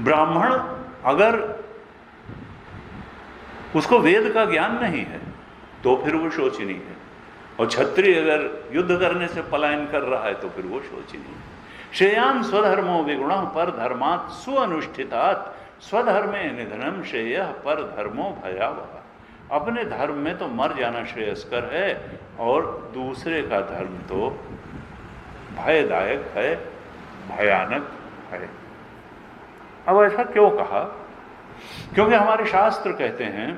S1: ब्राह्मण अगर उसको वेद का ज्ञान नहीं है तो फिर वो शोचनीय है, और क्षत्रिय अगर युद्ध करने से पलायन कर रहा है तो फिर वो शोचनीय है। श्रेयान स्वधर्मो विगुणः पर धर्मात् सुअनुष्ठितात्, स्वधर्मे निधनम श्रेय पर धर्मो भयावह, अपने धर्म में तो मर जाना श्रेयस्कर है, और दूसरे का धर्म तो भयदायक है, भयानक है। अब ऐसा क्यों कहा? क्योंकि हमारे शास्त्र कहते हैं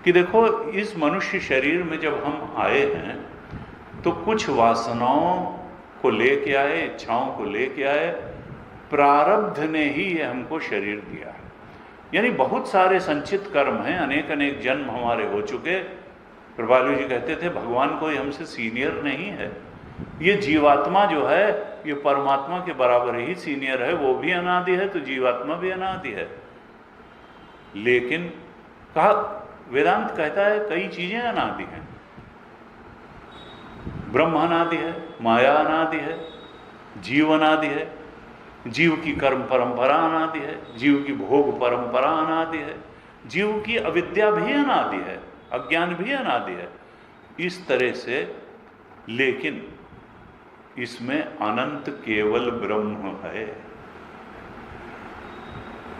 S1: कि देखो, इस मनुष्य शरीर में जब हम आए हैं तो कुछ वासनाओं को लेके आए, इच्छाओं को लेके आए, प्रारब्ध ने ही ये हमको शरीर दिया है। यानी बहुत सारे संचित कर्म हैं, अनेक अनेक जन्म हमारे हो चुके। कृपालु जी कहते थे भगवान कोई हमसे सीनियर नहीं है, ये जीवात्मा जो है ये परमात्मा के बराबर ही सीनियर है, वो भी अनादि है तो जीवात्मा भी अनादि है। लेकिन कहा, वेदांत कहता है कई चीजें अनादि हैं। ब्रह्म अनादि है, माया अनादि है, जीव अनादि है, जीव की कर्म परंपरा अनादि है, जीव की भोग परंपरा अनादि है, जीव की अविद्या भी अनादि है, अज्ञान भी अनादि है। इस तरह से, लेकिन इसमें अनंत केवल ब्रह्म है।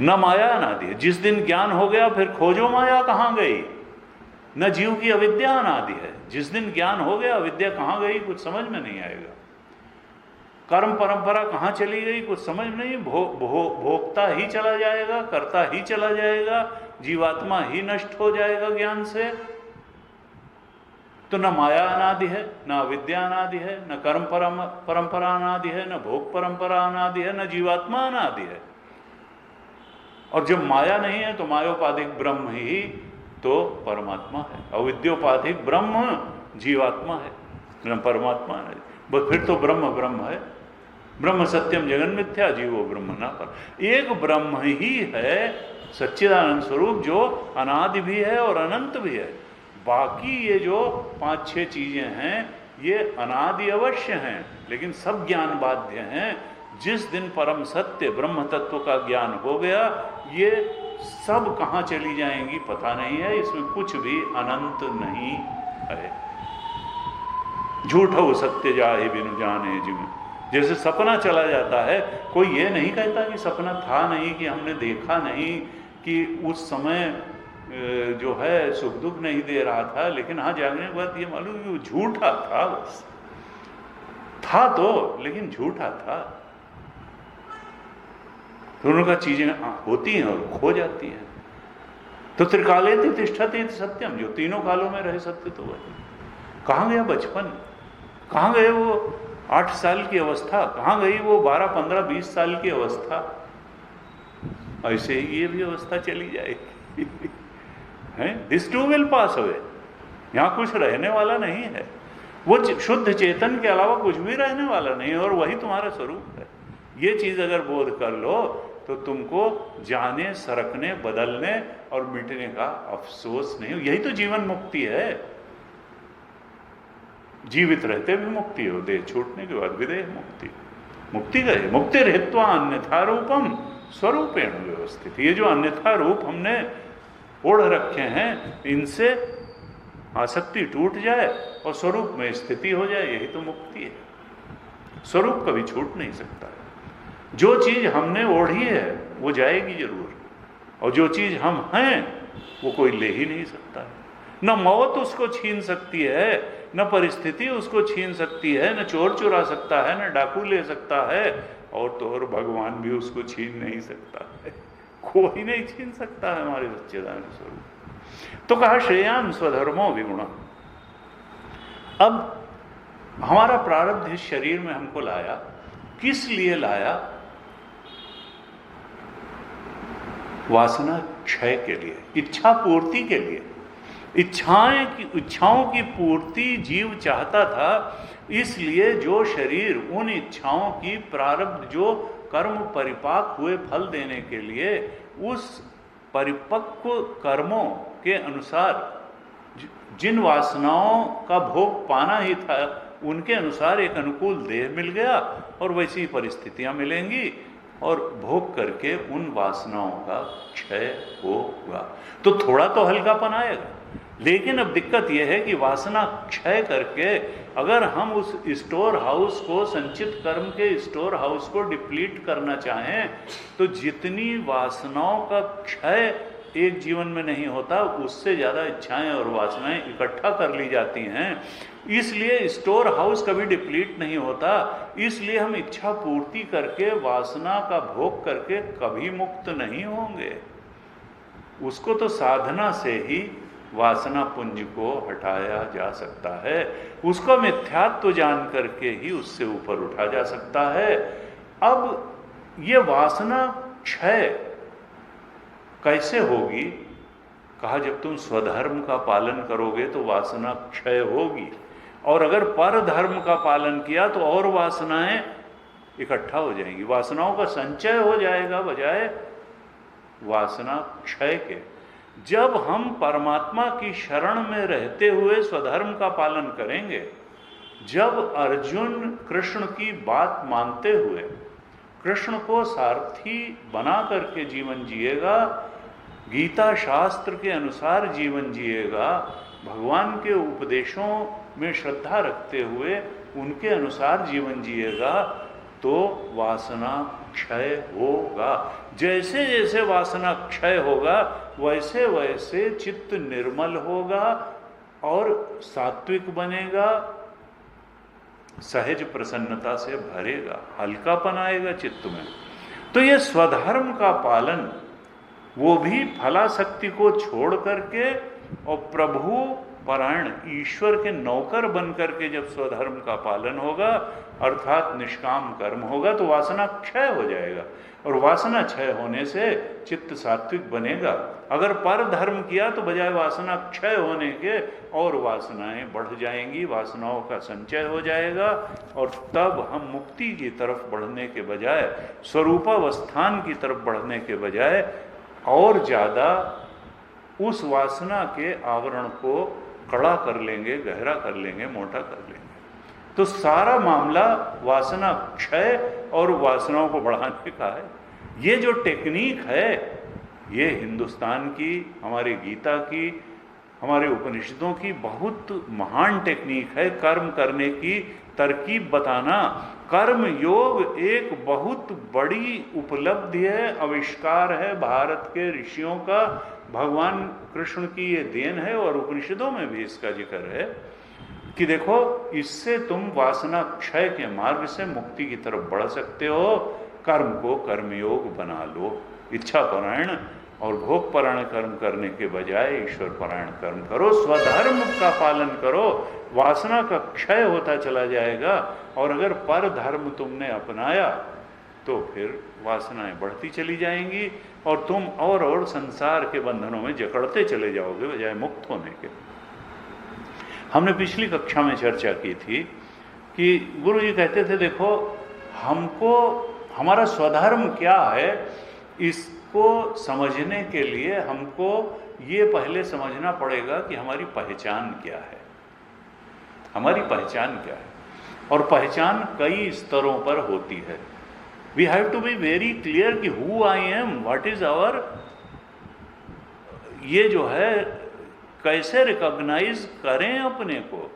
S1: न माया अनादि है। जिस दिन ज्ञान हो गया फिर खोजो माया कहाँ गई। न जीव की अविद्या अनादि है। जिस दिन ज्ञान हो गया अविद्या कहाँ गई कुछ समझ में नहीं आएगा। कर्म परंपरा कहाँ चली गई कुछ समझ नहीं। भोगता ही चला जाएगा, करता ही चला जाएगा, जीवात्मा ही नष्ट हो जाएगा ज्ञान से। तो न माया अनादि है, न अविद्या अनादि है, न कर्म परंपरा अनादि है, न भोग परंपरा अनादि है, न जीवात्मा अनादि है। और जब माया नहीं है तो मायोपाधिक ब्रह्म ही तो परमात्मा है। अविद्योपाधिक ब्रह्म जीवात्मा है, परमात्मा है। बस फिर तो ब्रह्म ब्रह्म है। ब्रह्म सत्यम जगन मिथ्या, जीवो ब्रह्म ना पर। एक ब्रह्म ही है सच्चिदानंद स्वरूप, जो अनादि भी है और अनंत भी है। बाकी ये जो 5-6 चीजें हैं ये अनादि अवश्य हैं, लेकिन सब ज्ञान बाध्य हैं। जिस दिन परम सत्य ब्रह्म तत्व का ज्ञान हो गया, ये सब कहाँ चली जाएंगी पता नहीं है। इसमें कुछ भी अनंत नहीं है। झूठ हो सत्य जाहे बिनु जाने जिम। जैसे सपना चला जाता है, कोई ये नहीं कहता कि सपना था नहीं, कि हमने देखा नहीं, कि उस समय जो है सुख दुख नहीं दे रहा था, लेकिन हाँ जागने के बाद ये मालूम कि वो झूठा था। बस था तो, लेकिन झूठा था। दोनों का चीजें होती हैं और खो जाती हैं। तो त्रिकाले तिष्ठति सत्यम, जो तीनों कालों में रहे सत्य तो वही। कहाँ गया बचपन, कहाँ गए वो 8 साल की अवस्था, कहाँ गई वो 12, 15, 20 साल की अवस्था। ऐसे ही ये भी अवस्था चली जाएगी है। This too will pass away. यहाँ कुछ रहने वाला नहीं है। वो शुद्ध चेतन के अलावा कुछ भी रहने वाला नहीं है, और वही तुम्हारा स्वरूप है। ये चीज अगर बोध कर लो तो तुमको जाने, सरकने, बदलने और मिटने का अफसोस नहीं हो। यही तो जीवन मुक्ति है। जीवित रहते भी मुक्ति हो, देह छूटने के बाद विदेह मुक्ति। मुक्ति गए मुक्ति रहत्वा अन्यथा रूपम स्वरूपेण व्यवस्थित। ये जो अन्यथा रूप हमने ओढ़ रखे हैं, इनसे आसक्ति टूट जाए और स्वरूप में स्थिति हो जाए, यही तो मुक्ति है। स्वरूप कभी छूट नहीं सकता है। जो चीज हमने ओढ़ी है वो जाएगी जरूर, और जो चीज हम हैं वो कोई ले ही नहीं सकता है। न मौत उसको छीन सकती है, न परिस्थिति उसको छीन सकती है, न चोर चुरा सकता है, न डाकू ले सकता है, और तो और भगवान भी उसको छीन नहीं सकता है। कोई नहीं छीन सकता है हमारे सच्चिदानंद स्वरूप। तो कहा श्रेयान स्वधर्मो विगुणम। अब हमारा प्रारब्ध इस शरीर में हमको लाया, किस लिए लाया? वासना क्षय के लिए, इच्छा पूर्ति के लिए। इच्छाओं की पूर्ति जीव चाहता था, इसलिए जो शरीर उन इच्छाओं की प्रारब्ध, जो कर्म परिपाक हुए फल देने के लिए, उस परिपक्व कर्मों के अनुसार जिन वासनाओं का भोग पाना ही था, उनके अनुसार एक अनुकूल देह मिल गया, और वैसी ही परिस्थितियां मिलेंगी, और भोग करके उन वासनाओं का क्षय होगा। तो थोड़ा तो हल्कापन आएगा। लेकिन अब दिक्कत यह है कि वासना क्षय करके अगर हम उस स्टोर हाउस को, संचित कर्म के स्टोर हाउस को डिप्लीट करना चाहें, तो जितनी वासनाओं का क्षय एक जीवन में नहीं होता, उससे ज़्यादा इच्छाएं और वासनाएं इकट्ठा कर ली जाती हैं। इसलिए स्टोर हाउस कभी डिप्लीट नहीं होता। इसलिए हम इच्छा पूर्ति करके, वासना का भोग करके कभी मुक्त नहीं होंगे। उसको तो साधना से ही वासना पुंज को हटाया जा सकता है। उसको मिथ्यात्व जान करके ही उससे ऊपर उठा जा सकता है। अब ये वासना क्षय कैसे होगी? कहा जब तुम स्वधर्म का पालन करोगे तो वासना क्षय होगी, और अगर पर धर्म का पालन किया तो और वासनाएं इकट्ठा हो जाएंगी, वासनाओं का संचय हो जाएगा बजाय वासना क्षय के। जब हम परमात्मा की शरण में रहते हुए स्वधर्म का पालन करेंगे, जब अर्जुन कृष्ण की बात मानते हुए कृष्ण को सारथी बना करके जीवन जिएगा, गीता शास्त्र के अनुसार जीवन जिएगा, भगवान के उपदेशों में श्रद्धा रखते हुए उनके अनुसार जीवन जिएगा, तो वासना क्षय होगा। जैसे जैसे वासना क्षय होगा वैसे वैसे चित्त निर्मल होगा और सात्विक बनेगा, सहज प्रसन्नता से भरेगा, हल्कापन आएगा चित्त में। तो ये स्वधर्म का पालन, वो भी फलाशक्ति को छोड़ करके और प्रभु परायण ईश्वर के नौकर बन करके जब स्वधर्म का पालन होगा अर्थात निष्काम कर्म होगा तो वासना क्षय हो जाएगा, और वासना क्षय होने से चित्त सात्विक बनेगा। अगर पर धर्म किया तो बजाय वासना क्षय होने के और वासनाएं बढ़ जाएंगी, वासनाओं का संचय हो जाएगा, और तब हम मुक्ति की तरफ बढ़ने के बजाय, स्वरूपावस्थान की तरफ बढ़ने के बजाय और ज़्यादा उस वासना के आवरण को कड़ा कर लेंगे, गहरा कर लेंगे, मोटा कर लेंगे। तो सारा मामला वासना क्षय और वासनाओं को बढ़ाने का है। ये जो टेक्निक है ये हिंदुस्तान की, हमारे गीता की, हमारे उपनिषदों की बहुत महान टेक्निक है। कर्म करने की तरकीब बताना, कर्म योग एक बहुत बड़ी उपलब्धि है, आविष्कार है भारत के ऋषियों का, भगवान कृष्ण की ये देन है, और उपनिषदों में भी इसका जिक्र है कि देखो इससे तुम वासना क्षय के मार्ग से मुक्ति की तरफ बढ़ सकते हो। कर्म को कर्मयोग बना लो, इच्छा परायण और भोग परायण कर्म करने के बजाय ईश्वर परायण कर्म करो, स्वधर्म का पालन करो, वासना का क्षय होता चला जाएगा। और अगर पर धर्म तुमने अपनाया तो फिर वासनाएं बढ़ती चली जाएंगी और तुम और संसार के बंधनों में जकड़ते चले जाओगे बजाय मुक्त होने के। हमने पिछली कक्षा में चर्चा की थी कि गुरु जी कहते थे देखो हमको हमारा स्वधर्म क्या है इसको समझने के लिए हमको ये पहले समझना पड़ेगा कि हमारी पहचान क्या है। हमारी पहचान क्या है, और पहचान कई स्तरों पर होती है। We have to be very clear कि who I am, what is our, ये जो है कैसे रिकॉग्नाइज करें अपने को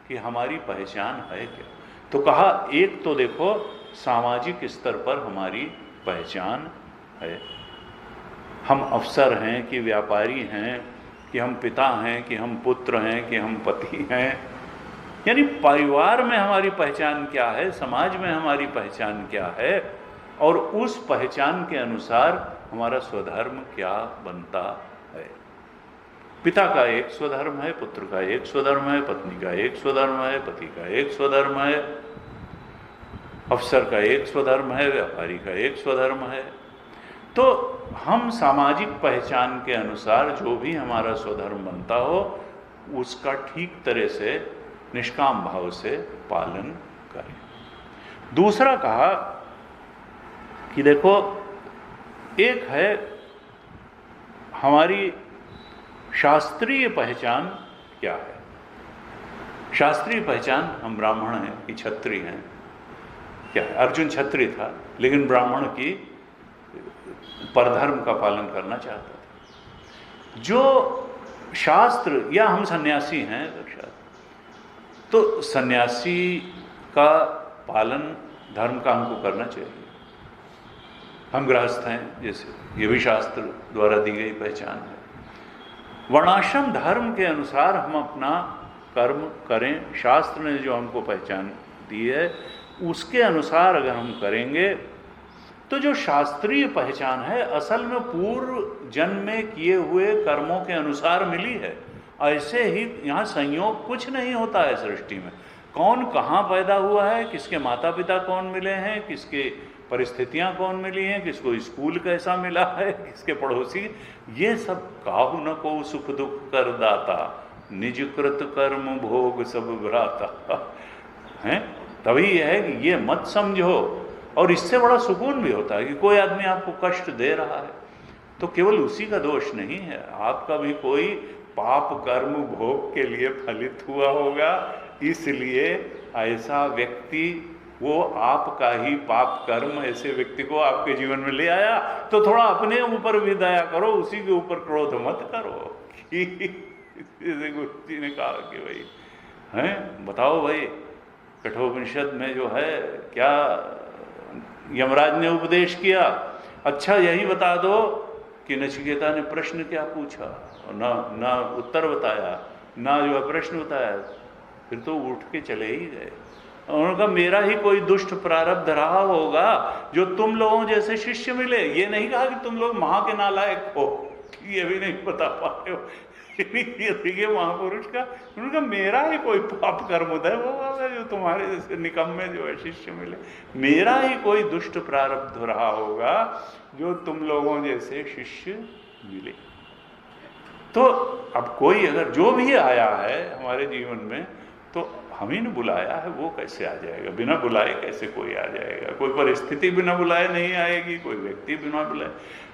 S1: कि हमारी पहचान है क्या। तो कहा एक तो देखो सामाजिक स्तर पर हमारी पहचान है, हम अफसर हैं कि व्यापारी हैं, कि हम पिता हैं, कि हम पुत्र हैं, कि हम पति हैं, यानी परिवार में हमारी पहचान क्या है, समाज में हमारी पहचान क्या है, और उस पहचान के अनुसार हमारा स्वधर्म क्या बनता है। पिता का एक स्वधर्म है, पुत्र का एक स्वधर्म है, पत्नी का एक स्वधर्म है, पति का एक स्वधर्म है, अफसर का एक स्वधर्म है, व्यापारी का एक स्वधर्म है। तो हम सामाजिक पहचान के अनुसार जो भी हमारा स्वधर्म बनता हो उसका ठीक तरह से निष्काम भाव से पालन करें। दूसरा कहा कि देखो एक है हमारी शास्त्रीय पहचान क्या है। शास्त्रीय पहचान हम ब्राह्मण हैं कि क्षत्रिय हैं, क्या है। अर्जुन क्षत्रिय था लेकिन ब्राह्मण की परधर्म का पालन करना चाहता था। जो शास्त्र, या हम सन्यासी हैं तो सन्यासी का पालन धर्म का हमको करना चाहिए। हम गृहस्थ हैं जैसे, ये भी शास्त्र द्वारा दी गई पहचान है। वर्णाश्रम धर्म के अनुसार हम अपना कर्म करें, शास्त्र ने जो हमको पहचान दी है उसके अनुसार अगर हम करेंगे तो जो शास्त्रीय पहचान है असल में पूर्व जन्म में किए हुए कर्मों के अनुसार मिली है। ऐसे ही यहाँ संयोग कुछ नहीं होता है सृष्टि में। कौन कहाँ पैदा हुआ है, किसके माता पिता कौन मिले हैं, किसके परिस्थितियाँ कौन मिली हैं, किसको स्कूल कैसा मिला है, किसके पड़ोसी, ये सब काहू न को सुख दुख कर दाता, निज कृत कर्म भोग सब भ्राता हैं। तभी है कि ये मत समझो, और इससे बड़ा सुकून भी होता है कि कोई आदमी आपको कष्ट दे रहा है तो केवल उसी का दोष नहीं है, आपका भी कोई पाप कर्म भोग के लिए फलित हुआ होगा, इसलिए ऐसा व्यक्ति वो आपका ही पाप कर्म ऐसे व्यक्ति को आपके जीवन में ले आया। तो थोड़ा अपने ऊपर भी दया करो, उसी के ऊपर क्रोध मत करो। जैसे गुरु जी ने कहा कि भाई हैं बताओ भाई कठोपनिषद में जो है क्या यमराज ने उपदेश किया, अच्छा यही बता दो कि नचिकेता ने प्रश्न क्या पूछा, और ना उत्तर बताया, ना जो है प्रश्न बताया, फिर तो उठ के चले ही गए। उन्होंने कहा मेरा ही कोई दुष्ट प्रारब्ध रहा होगा जो तुम लोगों जैसे शिष्य मिले। ये नहीं कहा कि तुम लोग महा के नालायक हो, ये भी नहीं बता पाए हो, ये देखिए महापुरुष का। उन्होंने कहा मेरा ही कोई पाप कर्म उदय होगा जो तुम्हारे जैसे निकम्मे जो है शिष्य मिले, मेरा ही कोई दुष्ट प्रारब्ध रहा होगा जो तुम लोगों जैसे शिष्य मिले। तो अब कोई अगर जो भी आया है हमारे जीवन में, तो हम ही ने बुलाया है, वो कैसे आ जाएगा? बिना बुलाए कैसे कोई आ जाएगा? कोई परिस्थिति बिना बुलाए नहीं आएगी, कोई व्यक्ति बिना बुलाए।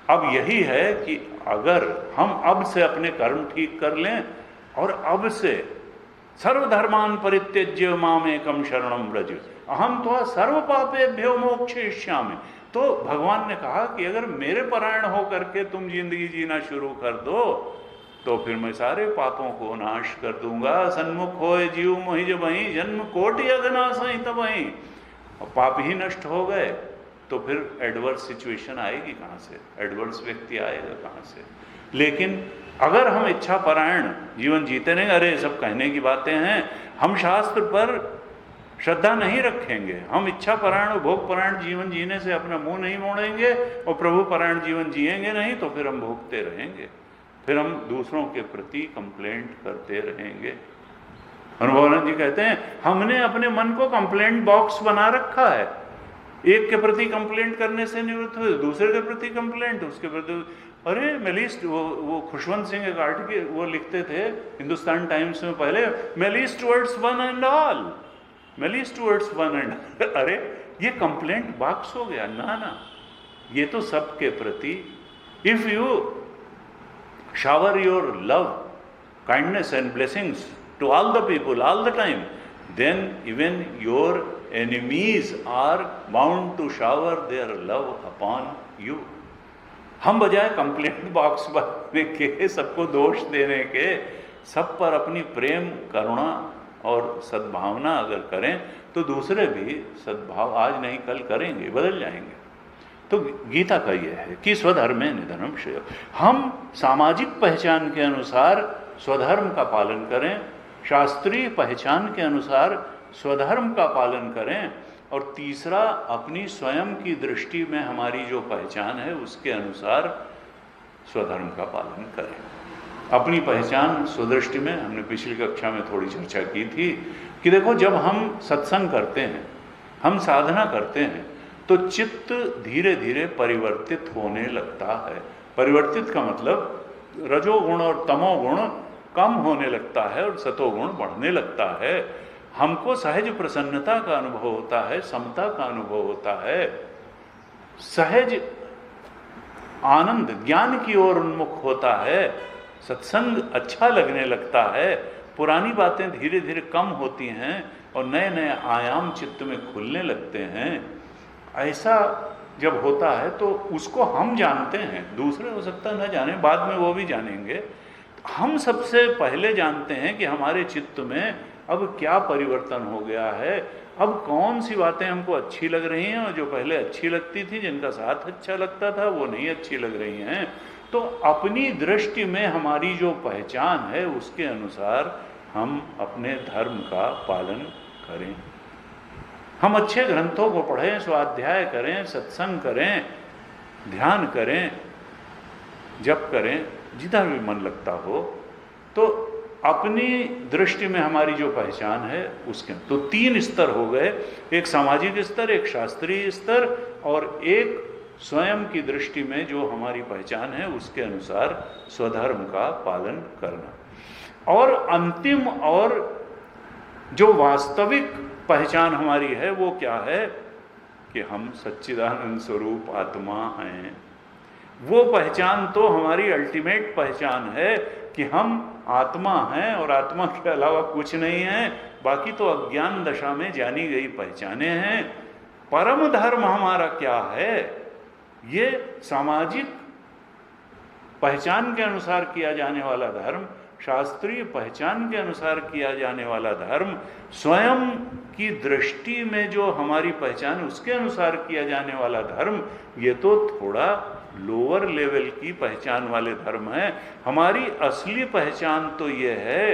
S1: अब यही है कि अगर हम अब से अपने कर्म ठीक कर लें और अब से सर्वधर्मान परित्यज्य मामेकम शरणम व्रज अहम त्वा सर्व पापेभ्यो मोक्षयिष्यामि, तो भगवान ने कहा कि अगर मेरे परायण होकर के तुम जिंदगी जीना शुरू कर दो तो फिर मैं सारे पापों को नाश कर दूंगा। सन्मुख होए जीव मोहि जब वहीं जन्म कोटि अघनाश तब वहीं, और पाप ही नष्ट हो गए तो फिर एडवर्स सिचुएशन आएगी कहाँ से? एडवर्स व्यक्ति आएगा कहाँ से? लेकिन अगर हम इच्छा परायण जीवन जीते रहेंगे, अरे सब कहने की बातें हैं, हम शास्त्र पर श्रद्धा नहीं रखेंगे, हम इच्छा परायण और भोग परायण जीवन जीने से अपना मुंह नहीं मोड़ेंगे और प्रभु परायण जीवन जिएंगे नहीं, तो फिर हम भोगते रहेंगे, फिर हम दूसरों के प्रति कंप्लेंट करते रहेंगे। अनुभवानंद जी कहते हैं हमने अपने मन को कंप्लेंट बॉक्स बना रखा है, एक के प्रति कंप्लेंट करने से निवृत्त हुए, दूसरे के प्रति कंप्लेंट, उसके प्रति अरे मेलिस्ट वो खुशवंत सिंह एक आर्टिकल वो लिखते थे हिंदुस्तान टाइम्स में पहले, malice towards one and all, malice towards one and, अरे ये कंप्लेंट बॉक्स हो गया ना, ये तो सबके प्रति। If you shower your love, kindness and blessings to all the people all the time, then even your enemies are bound to shower their love upon you. हम बजाय कंप्लेंट बॉक्स बनाने के, सबको दोष देने के, सब पर अपनी प्रेम करुणा और सद्भावना अगर करें तो दूसरे भी सद्भाव आज नहीं कल करेंगे, बदल जाएंगे। तो गीता का यह है कि स्वधर्मे निधनम श्रेय, हम सामाजिक पहचान के अनुसार स्वधर्म का पालन करें, शास्त्रीय पहचान के अनुसार स्वधर्म का पालन करें, और तीसरा अपनी स्वयं की दृष्टि में हमारी जो पहचान है उसके अनुसार स्वधर्म का पालन करें। अपनी पहचान स्वदृष्टि में हमने पिछली कक्षा में थोड़ी चर्चा की थी कि देखो जब हम सत्संग करते हैं, हम साधना करते हैं, तो चित्त धीरे धीरे परिवर्तित होने लगता है। परिवर्तित का मतलब रजोगुण और तमोगुण कम होने लगता है और सतोगुण बढ़ने लगता है। हमको सहज प्रसन्नता का अनुभव होता है, समता का अनुभव होता है, सहज आनंद ज्ञान की ओर उन्मुख होता है, सत्संग अच्छा लगने लगता है, पुरानी बातें धीरे धीरे कम होती हैं और नए नए आयाम चित्त में खुलने लगते हैं। ऐसा जब होता है तो उसको हम जानते हैं, दूसरे हो सकता न जाने, बाद में वो भी जानेंगे। हम सबसे पहले जानते हैं कि हमारे चित्त में अब क्या परिवर्तन हो गया है, अब कौन सी बातें हमको अच्छी लग रही हैं और जो पहले अच्छी लगती थी, जिनका साथ अच्छा लगता था, वो नहीं अच्छी लग रही हैं। तो अपनी दृष्टि में हमारी जो पहचान है उसके अनुसार हम अपने धर्म का पालन करें। हम अच्छे ग्रंथों को पढ़ें, स्वाध्याय करें, सत्संग करें, ध्यान करें, जप करें, जिधर भी मन लगता हो। तो अपनी दृष्टि में हमारी जो पहचान है उसके तो 3 स्तर हो गए, एक सामाजिक स्तर, एक शास्त्रीय स्तर और एक स्वयं की दृष्टि में जो हमारी पहचान है उसके अनुसार स्वधर्म का पालन करना। और अंतिम और जो वास्तविक पहचान हमारी है वो क्या है कि हम सच्चिदानंद स्वरूप आत्मा हैं। वो पहचान तो हमारी अल्टीमेट पहचान है कि हम आत्मा हैं और आत्मा के अलावा कुछ नहीं है, बाकी तो अज्ञान दशा में जानी गई पहचाने हैं। परम धर्म हमारा क्या है, ये सामाजिक पहचान के अनुसार किया जाने वाला धर्म शास्त्रीय पहचान के अनुसार किया जाने वाला धर्म, स्वयं की दृष्टि में जो हमारी पहचान है उसके अनुसार किया जाने वाला धर्म, ये तो थोड़ा लोअर लेवल की पहचान वाले धर्म हैं। हमारी असली पहचान तो ये है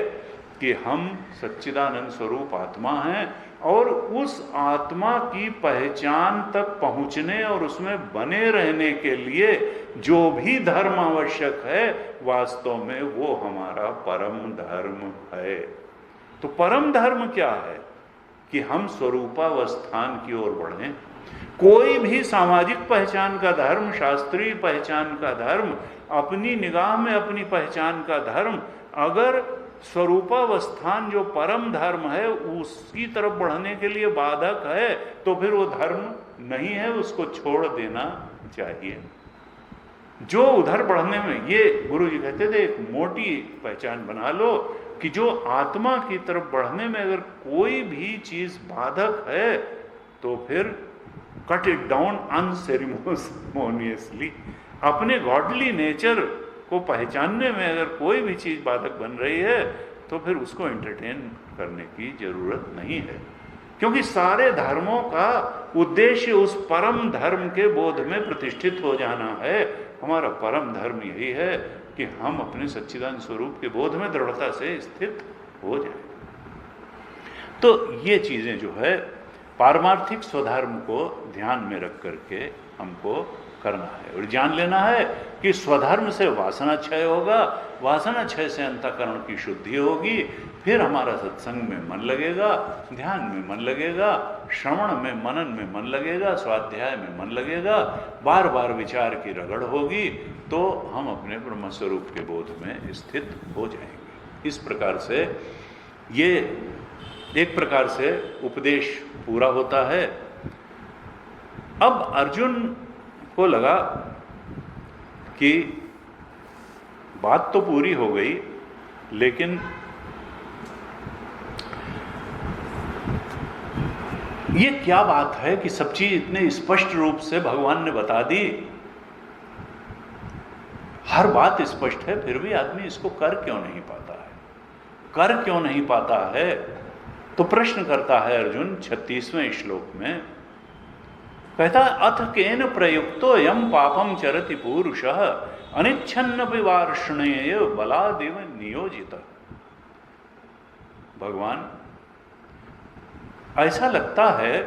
S1: कि हम सच्चिदानंद स्वरूप आत्मा हैं और उस आत्मा की पहचान तक पहुंचने और उसमें बने रहने के लिए जो भी धर्म आवश्यक है, वास्तव में वो हमारा परम धर्म है। तो परम धर्म क्या है कि हम स्वरूपावस्थान की ओर बढ़ें। कोई भी सामाजिक पहचान का धर्म, शास्त्रीय पहचान का धर्म, अपनी निगाह में अपनी पहचान का धर्म अगर स्वरूपावस्थान जो परम धर्म है उसकी तरफ बढ़ने के लिए बाधक है तो फिर वो धर्म नहीं है, उसको छोड़ देना चाहिए। जो उधर बढ़ने में, ये गुरु जी कहते थे, एक मोटी पहचान बना लो कि जो आत्मा की तरफ बढ़ने में अगर कोई भी चीज बाधक है तो फिर कट इट डाउन अनसेरेमोनियसली। अपने गॉडली नेचर को पहचानने में अगर कोई भी चीज बाधक बन रही है तो फिर उसको एंटरटेन करने की जरूरत नहीं है, क्योंकि सारे धर्मों का उद्देश्य उस परम धर्म के बोध में प्रतिष्ठित हो जाना है। हमारा परम धर्म यही है कि हम अपने सच्चिदानंद स्वरूप के बोध में दृढ़ता से स्थित हो जाए। तो ये चीजें जो है पारमार्थिक स्वधर्म को ध्यान में रख करके हमको करना है और जान लेना है कि स्वधर्म से वासना क्षय होगा, वासना क्षय से अंतःकरण की शुद्धि होगी, फिर हमारा सत्संग में मन लगेगा, ध्यान में मन लगेगा, श्रवण में मनन में मन लगेगा, स्वाध्याय में मन लगेगा, बार बार विचार की रगड़ होगी, तो हम अपने ब्रह्म स्वरूप के बोध में स्थित हो जाएंगे। इस प्रकार से ये एक प्रकार से उपदेश पूरा होता है। अब अर्जुन को लगा कि बात तो पूरी हो गई, लेकिन ये क्या बात है कि सब चीज इतने स्पष्ट रूप से भगवान ने बता दी, हर बात स्पष्ट है, फिर भी आदमी इसको कर क्यों नहीं पाता है, कर क्यों नहीं पाता है? तो प्रश्न करता है अर्जुन 36वें श्लोक में, कहता अथ केन प्रयुक्तो यम पापम चरति पुरुषः अनिच्छन्न विवार्ष्णेय बलादेव नियोजित। भगवान, ऐसा लगता है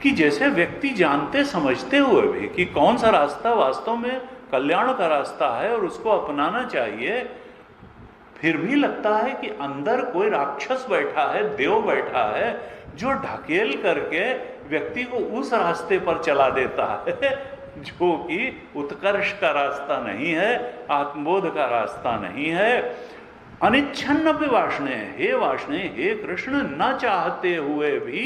S1: कि जैसे व्यक्ति जानते समझते हुए भी कि कौन सा रास्ता वास्तव में कल्याण का रास्ता है और उसको अपनाना चाहिए, फिर भी लगता है कि अंदर कोई राक्षस बैठा है, देव बैठा है, जो ढकेल करके व्यक्ति को उस रास्ते पर चला देता है जो कि उत्कर्ष का रास्ता नहीं है, आत्मबोध का रास्ता नहीं है। अनिच्छन्न भी वाष्णे, हे वाष्णे, हे कृष्ण, न चाहते हुए भी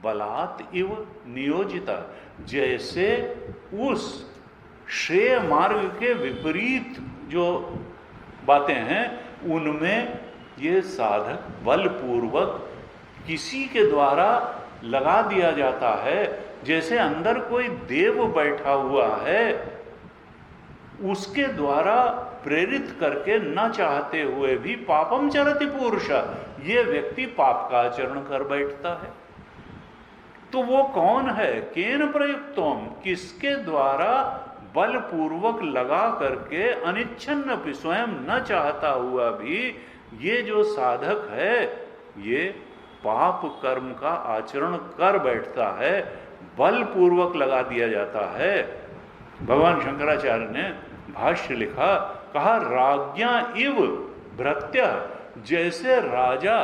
S1: बलात् इव नियोजिता, जैसे उस श्रेय मार्ग के विपरीत जो बातें हैं उनमें ये साधक बलपूर्वक किसी के द्वारा लगा दिया जाता है, जैसे अंदर कोई देव बैठा हुआ है उसके द्वारा प्रेरित करके न चाहते हुए भी पापम चरति पुरुष, ये व्यक्ति पाप का आचरण कर बैठता है। तो वो कौन है? केन प्रयुक्तोम, किसके द्वारा बलपूर्वक लगा करके अनिच्छन्न भी, स्वयं न चाहता हुआ भी ये जो साधक है ये पाप कर्म का आचरण कर बैठता है, बलपूर्वक लगा दिया जाता है। भगवान शंकराचार्य ने भाष्य लिखा, कहा राज्ञा इव भृत्य, जैसे राजा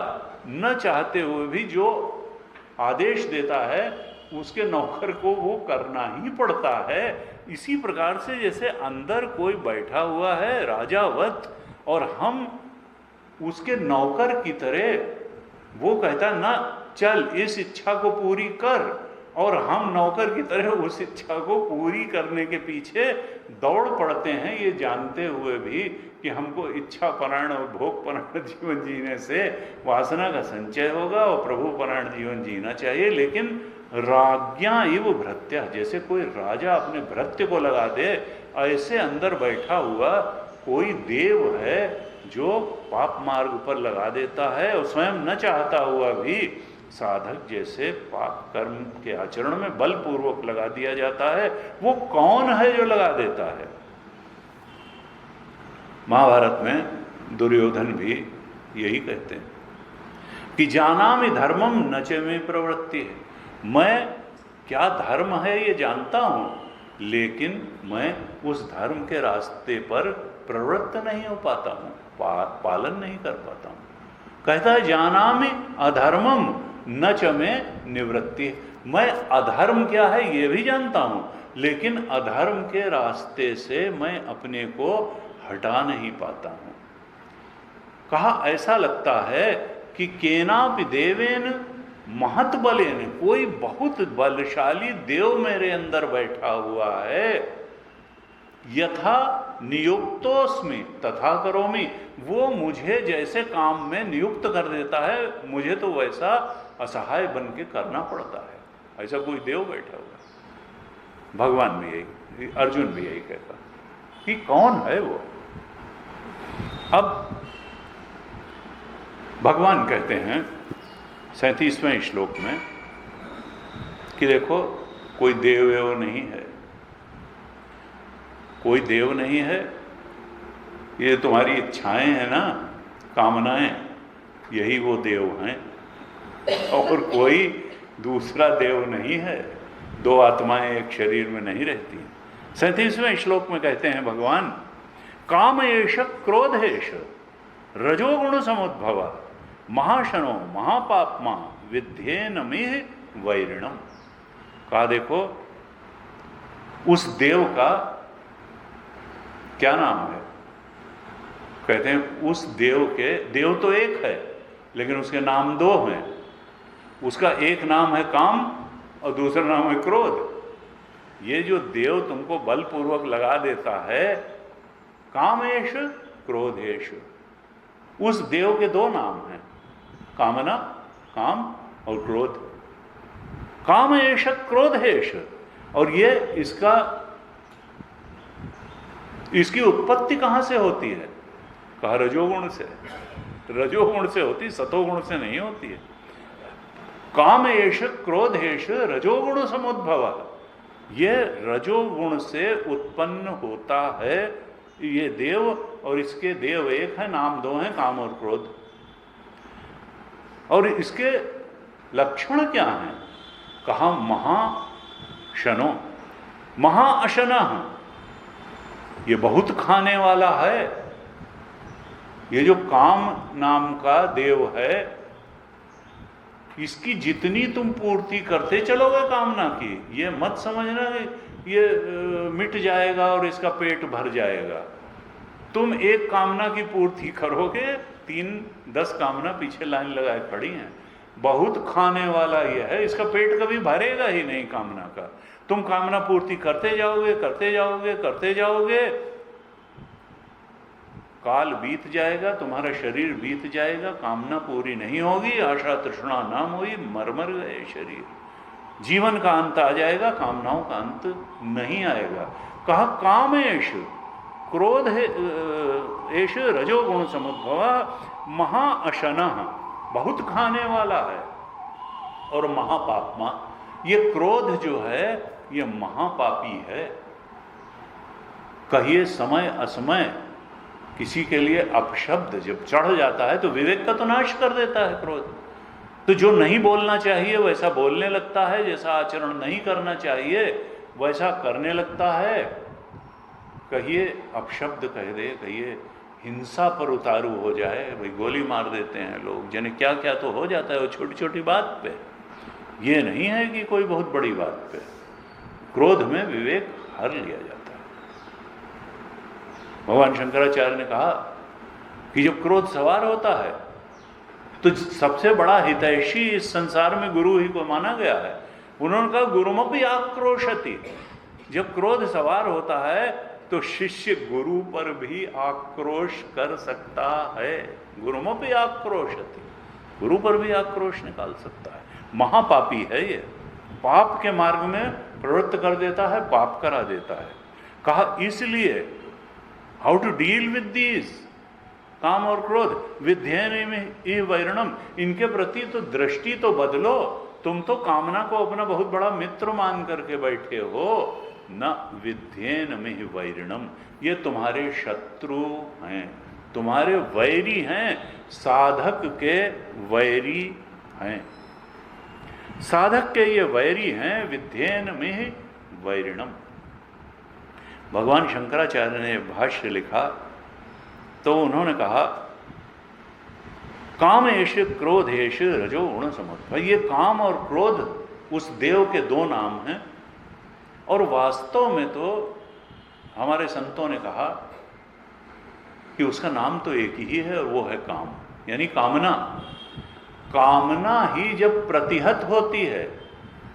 S1: न चाहते हुए भी जो आदेश देता है उसके नौकर को वो करना ही पड़ता है। इसी प्रकार से जैसे अंदर कोई बैठा हुआ है राजावत और हम उसके नौकर की तरह, वो कहता ना चल इस इच्छा को पूरी कर, और हम नौकर की तरह उस इच्छा को पूरी करने के पीछे दौड़ पड़ते हैं, ये जानते हुए भी कि हमको इच्छा परायण और भोग परायण जीवन जीने से वासना का संचय होगा और प्रभु परायण जीवन जीना चाहिए। लेकिन राज्ञा इव भृत्या, जैसे कोई राजा अपने भृत्य को लगा दे, ऐसे अंदर बैठा हुआ कोई देव है जो पाप मार्ग पर लगा देता है और स्वयं न चाहता हुआ भी साधक जैसे पाप कर्म के आचरण में बलपूर्वक लगा दिया जाता है, वो कौन है जो लगा देता है? महाभारत में दुर्योधन भी यही कहते हैं कि जानामि धर्मम न च मे प्रवृत्ति है। मैं क्या धर्म है ये जानता हूं, लेकिन मैं उस धर्म के रास्ते पर प्रवृत्त नहीं हो पाता हूं, पालन नहीं कर पाता हूं। कहता है जानामि अधर्मम न च मे निवृत्ति। मैं अधर्म क्या है ये भी जानता हूं, लेकिन अधर्म के रास्ते से मैं अपने को हटा नहीं पाता हूं। कहा ऐसा लगता है कि केनापि देवेन महत बलेन, कोई बहुत बलशाली देव मेरे अंदर बैठा हुआ है, यथा नियुक्तोस्मि तथा करोमि, वो मुझे जैसे काम में नियुक्त कर देता है, मुझे तो वैसा असहाय बन के करना पड़ता है। ऐसा कोई देव बैठा हुआ है। भगवान भी यही, अर्जुन भी यही कहता कि कौन है वो। अब भगवान कहते हैं 37वें श्लोक में कि देखो कोई देव एव नहीं है, कोई देव नहीं है, ये तुम्हारी इच्छाएं हैं ना, कामनाएं, यही वो देव हैं, और कोई दूसरा देव नहीं है। दो आत्माएं एक शरीर में नहीं रहती। 37वें श्लोक में कहते हैं भगवान, काम एष क्रोधेश रजोगुण समुद्भव महाशनो महापापमा विद्येन मिह वैरिणम। कहा देखो उस देव का क्या नाम है? कहते हैं उस देव के, देव तो एक है लेकिन उसके नाम दो हैं। उसका एक नाम है काम और दूसरा नाम है क्रोध। ये जो देव तुमको बलपूर्वक लगा देता है, कामेश क्रोधेश, उस देव के दो नाम हैं, कामना, काम और क्रोध। कामेश क्रोधेश, और ये इसकी उत्पत्ति कहां से होती है? कहा रजोगुण से। रजोगुण से होती, सतोगुण से नहीं होती है। कामेश क्रोधेश रजोगुण समुद्भव, ये रजोगुण से उत्पन्न होता है ये देव, और इसके देव एक है, नाम दो हैं, काम और क्रोध। और इसके लक्षण क्या हैं? कहा महाशनो, महाअशनः, ये बहुत खाने वाला है। ये जो काम नाम का देव है, इसकी जितनी तुम पूर्ति करते चलोगे कामना की, ये मत समझना ये मिट जाएगा और इसका पेट भर जाएगा। तुम एक कामना की पूर्ति करोगे, 3-10 कामना पीछे लाइन लगाए खड़ी हैं। बहुत खाने वाला ये है, इसका पेट कभी भरेगा ही नहीं कामना का। तुम कामना पूर्ति करते जाओगे, करते जाओगे, करते जाओगे, काल बीत जाएगा, तुम्हारा शरीर बीत जाएगा, कामना पूरी नहीं होगी, आशा तृष्णा नाम हुई, मर मर गए शरीर। जीवन का अंत आ जाएगा, कामनाओं का अंत नहीं आएगा। कहा कामेश क्रोध एष रजोगुण समुद्भव महाअशनः, बहुत खाने वाला है, और महापापमा, ये क्रोध जो है ये महापापी है। कहिए समय असमय किसी के लिए अपशब्द जब चढ़ जाता है तो विवेक का तो नाश कर देता है क्रोध। तो जो नहीं बोलना चाहिए वैसा बोलने लगता है, जैसा आचरण नहीं करना चाहिए वैसा करने लगता है। कहिए अपशब्द कह दे, कहिए हिंसा पर उतारू हो जाए, भाई गोली मार देते हैं लोग, जाने क्या क्या तो हो जाता है वो छोटी छोटी बात पे। ये नहीं है कि कोई बहुत बड़ी बात पे। क्रोध में विवेक हर लिया जाता है। भगवान शंकराचार्य ने कहा कि जब क्रोध सवार होता है तो सबसे बड़ा हितैषी इस संसार में गुरु ही को माना गया है। उन्होंने कहा गुरुमपि आक्रोशति, जब क्रोध सवार होता है तो शिष्य गुरु पर भी आक्रोश कर सकता है। गुरुमपि आक्रोशति, गुरु पर भी आक्रोश निकाल सकता है। महापापी है ये, पाप के मार्ग में प्रवृत्त कर देता है, पाप करा देता है। कहा इसलिए how to deal with these, काम और क्रोध विध्येन में ये वैरणम, इनके प्रति तो दृष्टि तो बदलो। तुम तो कामना को अपना बहुत बड़ा मित्र मान करके बैठे हो। न विध्येन में वैरणम, ये तुम्हारे शत्रु हैं, तुम्हारे वैरी हैं, साधक के वैरी हैं, साधक के ये वैरी हैं। विध्येन में वैरिणम। भगवान शंकराचार्य ने भाष्य लिखा तो उन्होंने कहा कामेश क्रोधेश रजोगुण समुद्भव। ये काम और क्रोध उस देव के दो नाम हैं, और वास्तव में तो हमारे संतों ने कहा कि उसका नाम तो एक ही है, और वो है काम, यानी कामना। कामना ही जब प्रतिहत होती है,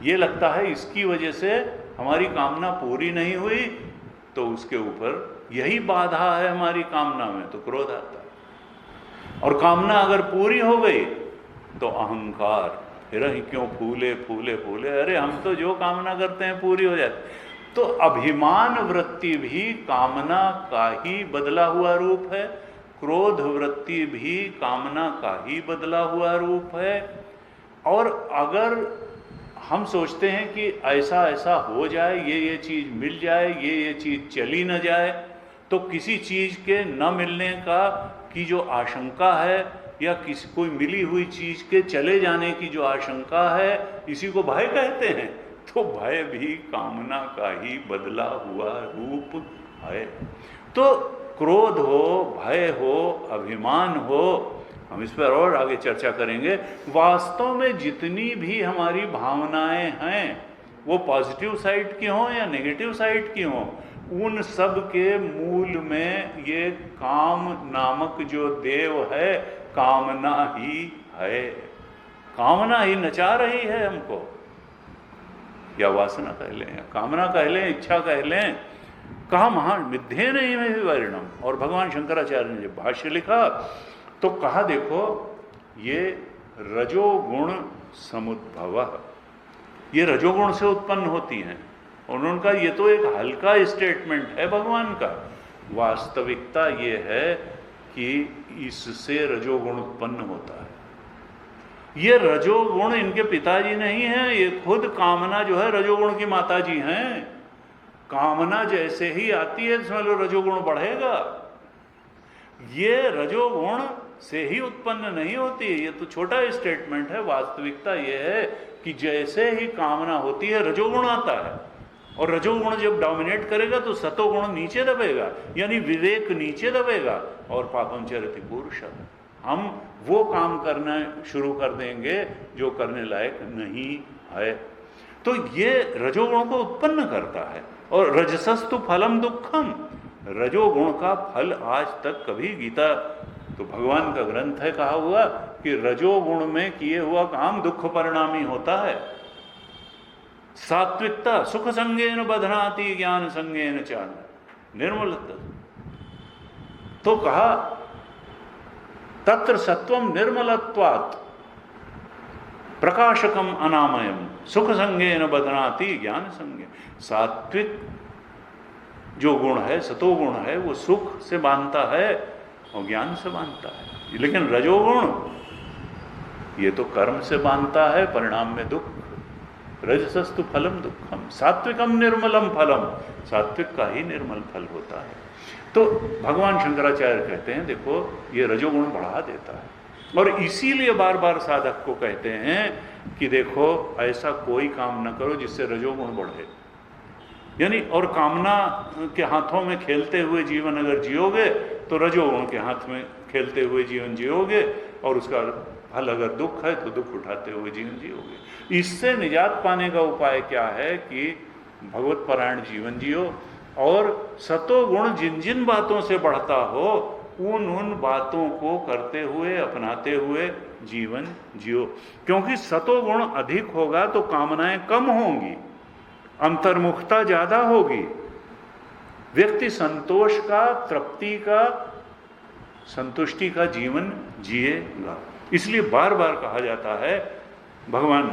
S1: ये लगता है इसकी वजह से हमारी कामना पूरी नहीं हुई, तो उसके ऊपर यही बाधा है हमारी कामना में, तो क्रोध आता है। और कामना अगर पूरी हो गई तो अहंकार, फिर ही क्यों फूले फूले फूले, अरे हम तो जो कामना करते हैं पूरी हो जाती। तो अभिमान वृत्ति भी कामना का ही बदला हुआ रूप है, क्रोध वृत्ति भी कामना का ही बदला हुआ रूप है। और अगर हम सोचते हैं कि ऐसा ऐसा हो जाए, ये चीज़ मिल जाए, ये चीज़ चली न जाए, तो किसी चीज़ के न मिलने की जो आशंका है, या किसी कोई मिली हुई चीज़ के चले जाने की जो आशंका है, इसी को भय कहते हैं। तो भय भी कामना का ही बदला हुआ रूप है। तो क्रोध हो, भय हो, अभिमान हो, हम इस पर और आगे चर्चा करेंगे। वास्तव में जितनी भी हमारी भावनाएं हैं, वो पॉजिटिव साइड की हों या नेगेटिव साइड की हों, उन सब के मूल में ये काम नामक जो देव है, कामना ही है। कामना ही नचा रही है हमको, या वासना कह लें, या कामना कह लें, इच्छा कह लें। कहा महान विध्येन में भी वर्णम। और भगवान शंकराचार्य ने जब भाष्य लिखा तो कहा देखो ये रजोगुण समुद्भव, ये रजोगुण से उत्पन्न होती हैं। उन्होंने कहा ये तो एक हल्का स्टेटमेंट है भगवान का, वास्तविकता ये है कि इससे रजोगुण उत्पन्न होता है। ये रजोगुण इनके पिताजी नहीं हैं, ये खुद कामना जो है रजोगुण की माताजी हैं। कामना जैसे ही आती है समझ लो रजोगुण बढ़ेगा। ये रजोगुण से ही उत्पन्न नहीं होती है, ये तो छोटा स्टेटमेंट है। वास्तविकता ये है कि जैसे ही कामना होती है रजोगुण आता है, और रजोगुण जब डोमिनेट करेगा तो सतोगुण नीचे दबेगा, यानी विवेक नीचे दबेगा, और पापम चरति पुरुषः, हम वो काम करना शुरू कर देंगे जो करने लायक नहीं है। तो ये रजोगुण को उत्पन्न करता है। और रजसस्तु फलम दुखम, रजोगुण का फल आज तक कभी गीता तो भगवान का ग्रंथ है कहा हुआ कि रजोगुण में किए हुआ काम दुख परिणामी होता है। सात्विकता सुख संगेन बधनाति ज्ञान संगेन चान निर्मल। तो कहा तत्र सत्वम निर्मलत्वात् प्रकाशकम अनामयम सुख संगेन बधनाति ज्ञान संगे। सात्विक जो गुण है, सतोगुण है, वो सुख से बांधता है और ज्ञान से बांधता है। लेकिन रजोगुण ये तो कर्म से बांधता है, परिणाम में दुख। रजसस्तु फलम दुखम सात्विकम निर्मलम फलम, सात्विक का ही निर्मल फल होता है। तो भगवान शंकराचार्य कहते हैं देखो ये रजोगुण बढ़ा देता है, और इसीलिए बार बार साधक को कहते हैं कि देखो ऐसा कोई काम न करो जिससे रजोगुण बढ़े। यानी और कामना के हाथों में खेलते हुए जीवन अगर जियोगे तो रजोगुण के हाथ में खेलते हुए जीवन जियोगे, और उसका फल अगर दुख है तो दुख उठाते हुए जीवन जियोगे। इससे निजात पाने का उपाय क्या है कि भगवत परायण जीवन जियो, और सतोगुण जिन जिन बातों से बढ़ता हो उन उन बातों को करते हुए अपनाते हुए जीवन जियो। क्योंकि सतोगुण अधिक होगा तो कामनाएं कम होंगी, अंतर्मुखता ज्यादा होगी, व्यक्ति संतोष का, तृप्ति का, संतुष्टि का जीवन जिएगा। इसलिए बार बार कहा जाता है, भगवान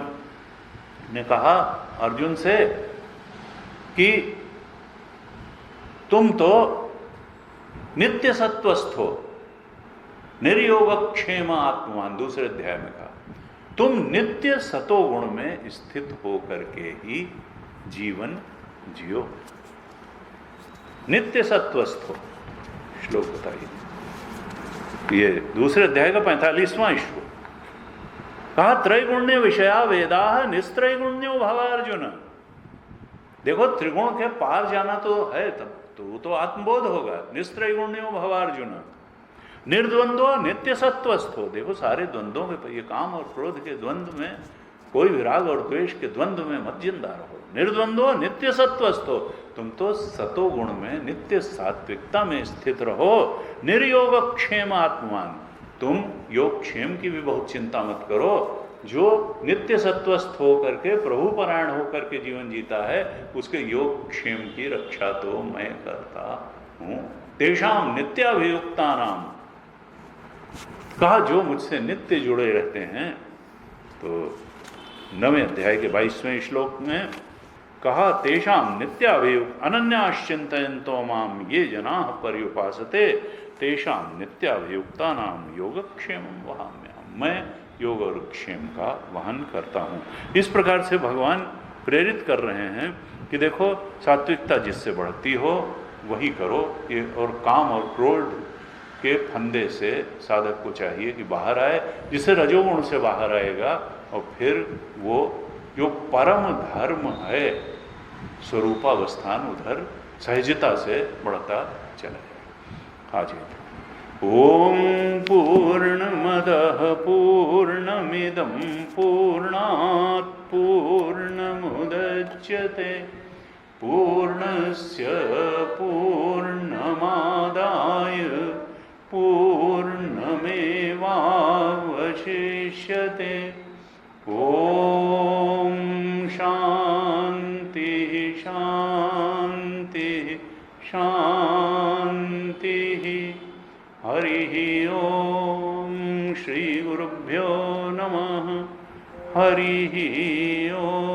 S1: ने कहा अर्जुन से कि तुम तो नित्य सत्वस्थ हो, निर्योगक्षेम आत्मवान, दूसरे अध्याय में कहा तुम नित्य सतोगुण में स्थित होकर के ही जीवन जियो, नित्य सत्वस्थ हो। श्लोक बताइए, ये दूसरे अध्याय का 45वां श्लोक। कहा त्रैगुण्य विषया वेदा निस्त्रैगुण्यो भवार्जुन। देखो त्रिगुण के पार जाना तो है, तब तो आत्मबोध होगा। निस्त्रैगुण्यो भवार्जुन निर्द्वंद्व नित्य सत्वस्थो। देखो सारे द्वंद्वों के, ये काम और क्रोध के द्वंद्व में, कोई विराग और द्वेष के द्वंद्व में मत जिंदा रहो। निर्द्वंद्व नित्य सत्वस्थो, तुम तो सतोगुण में नित्य सात्विकता में स्थित रहो। निर्योगक्षेम आत्मवान, तुम योग क्षेम की भी बहुत चिंता मत करो। जो नित्य सत्वस्थ होकर के प्रभु परायण होकर के जीवन जीता है, उसके योग क्षेम की रक्षा तो मैं करता हूं। तेषाम नित्याभियुक्ता नाम, कहा जो मुझसे नित्य जुड़े रहते हैं। तो 9वें अध्याय के 22वें श्लोक में कहा तेषाम नित्याभियुक्त अनन्याश्चिन्तयन्तो माम ये जनाः पर्युपासते तेषाम नित्याभियुक्ता नाम योगक्षेम वहाम्यहम्। मैं योग और क्षेम का वहन करता हूँ। इस प्रकार से भगवान प्रेरित कर रहे हैं कि देखो सात्विकता जिससे बढ़ती हो वही करो। ये और काम और क्रोध के फंदे से साधक को चाहिए कि बाहर आए, जिससे रजोगुण से बाहर आएगा और फिर वो जो परम धर्म है स्वरूपावस्थान उधर सहजता से बढ़ता चला जाए। आज ओम पूर्णमदः पूर्णमिदं पूर्णात् पूर्णमुदच्यते पूर्णस्य पूर्णमादाय पूर्णमेवावशिष्यते। ओम शांति शांति शांति। हरि ओम श्री गुरुभ्यो नमः। हरि ओम।